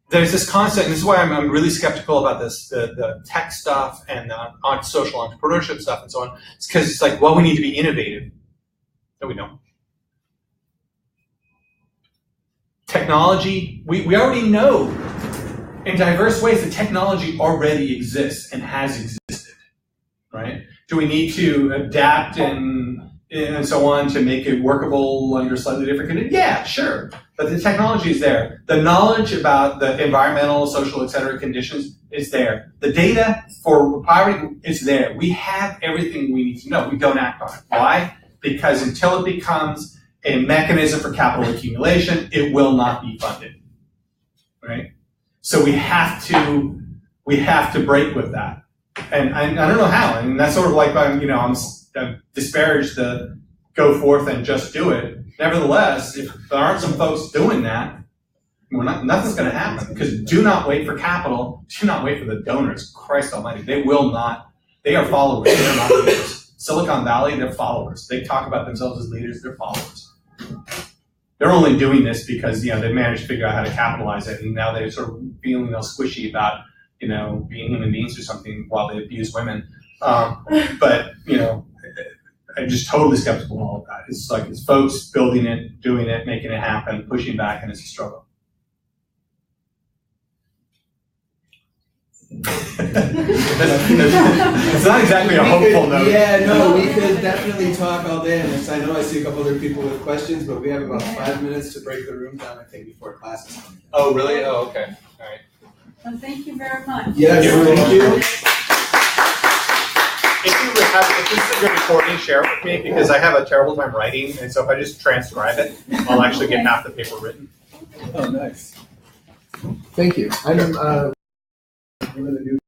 there's this concept, and this is why I'm really skeptical about this, the tech stuff and the social entrepreneurship stuff and so on. It's because it's like, well, we need to be innovative. No, we don't. Technology, we already know in diverse ways that technology already exists and has existed, right? Do we need to adapt and so on to make it workable under slightly different conditions? Yeah, sure. But the technology is there. The knowledge about the environmental, social, etc. conditions is there. The data for poverty is there. We have everything we need to know. We don't act on it. Why? Because until it becomes a mechanism for capital accumulation, it will not be funded, right? So we have to break with that. And I don't know how. And that's sort of like I'm disparaged the go forth and just do it. Nevertheless, if there aren't some folks doing that, nothing's going to happen. Because do not wait for capital. Do not wait for the donors. Christ Almighty, they will not. They are followers. They are not leaders. Silicon Valley, they're followers. They talk about themselves as leaders. They're followers. They're only doing this because they managed to figure out how to capitalize it, and now they're sort of feeling all squishy about being human beings or something while they abuse women. But I'm just totally skeptical of all of that. It's like it's folks building it, doing it, making it happen, pushing back, and it's a struggle. It's not exactly a hopeful note. Yeah, no, we could definitely talk all day on this. I know I see a couple other people with questions, but we have about 5 minutes to break the room down, I think, before classes come. Oh, really? Oh, okay. All right. Well, thank you very much. Yes, thank you. If this is a good recording, share it with me, because I have a terrible time writing, and so if I just transcribe it, I'll actually get half the paper written. Oh, nice. Thank you. I'm going to do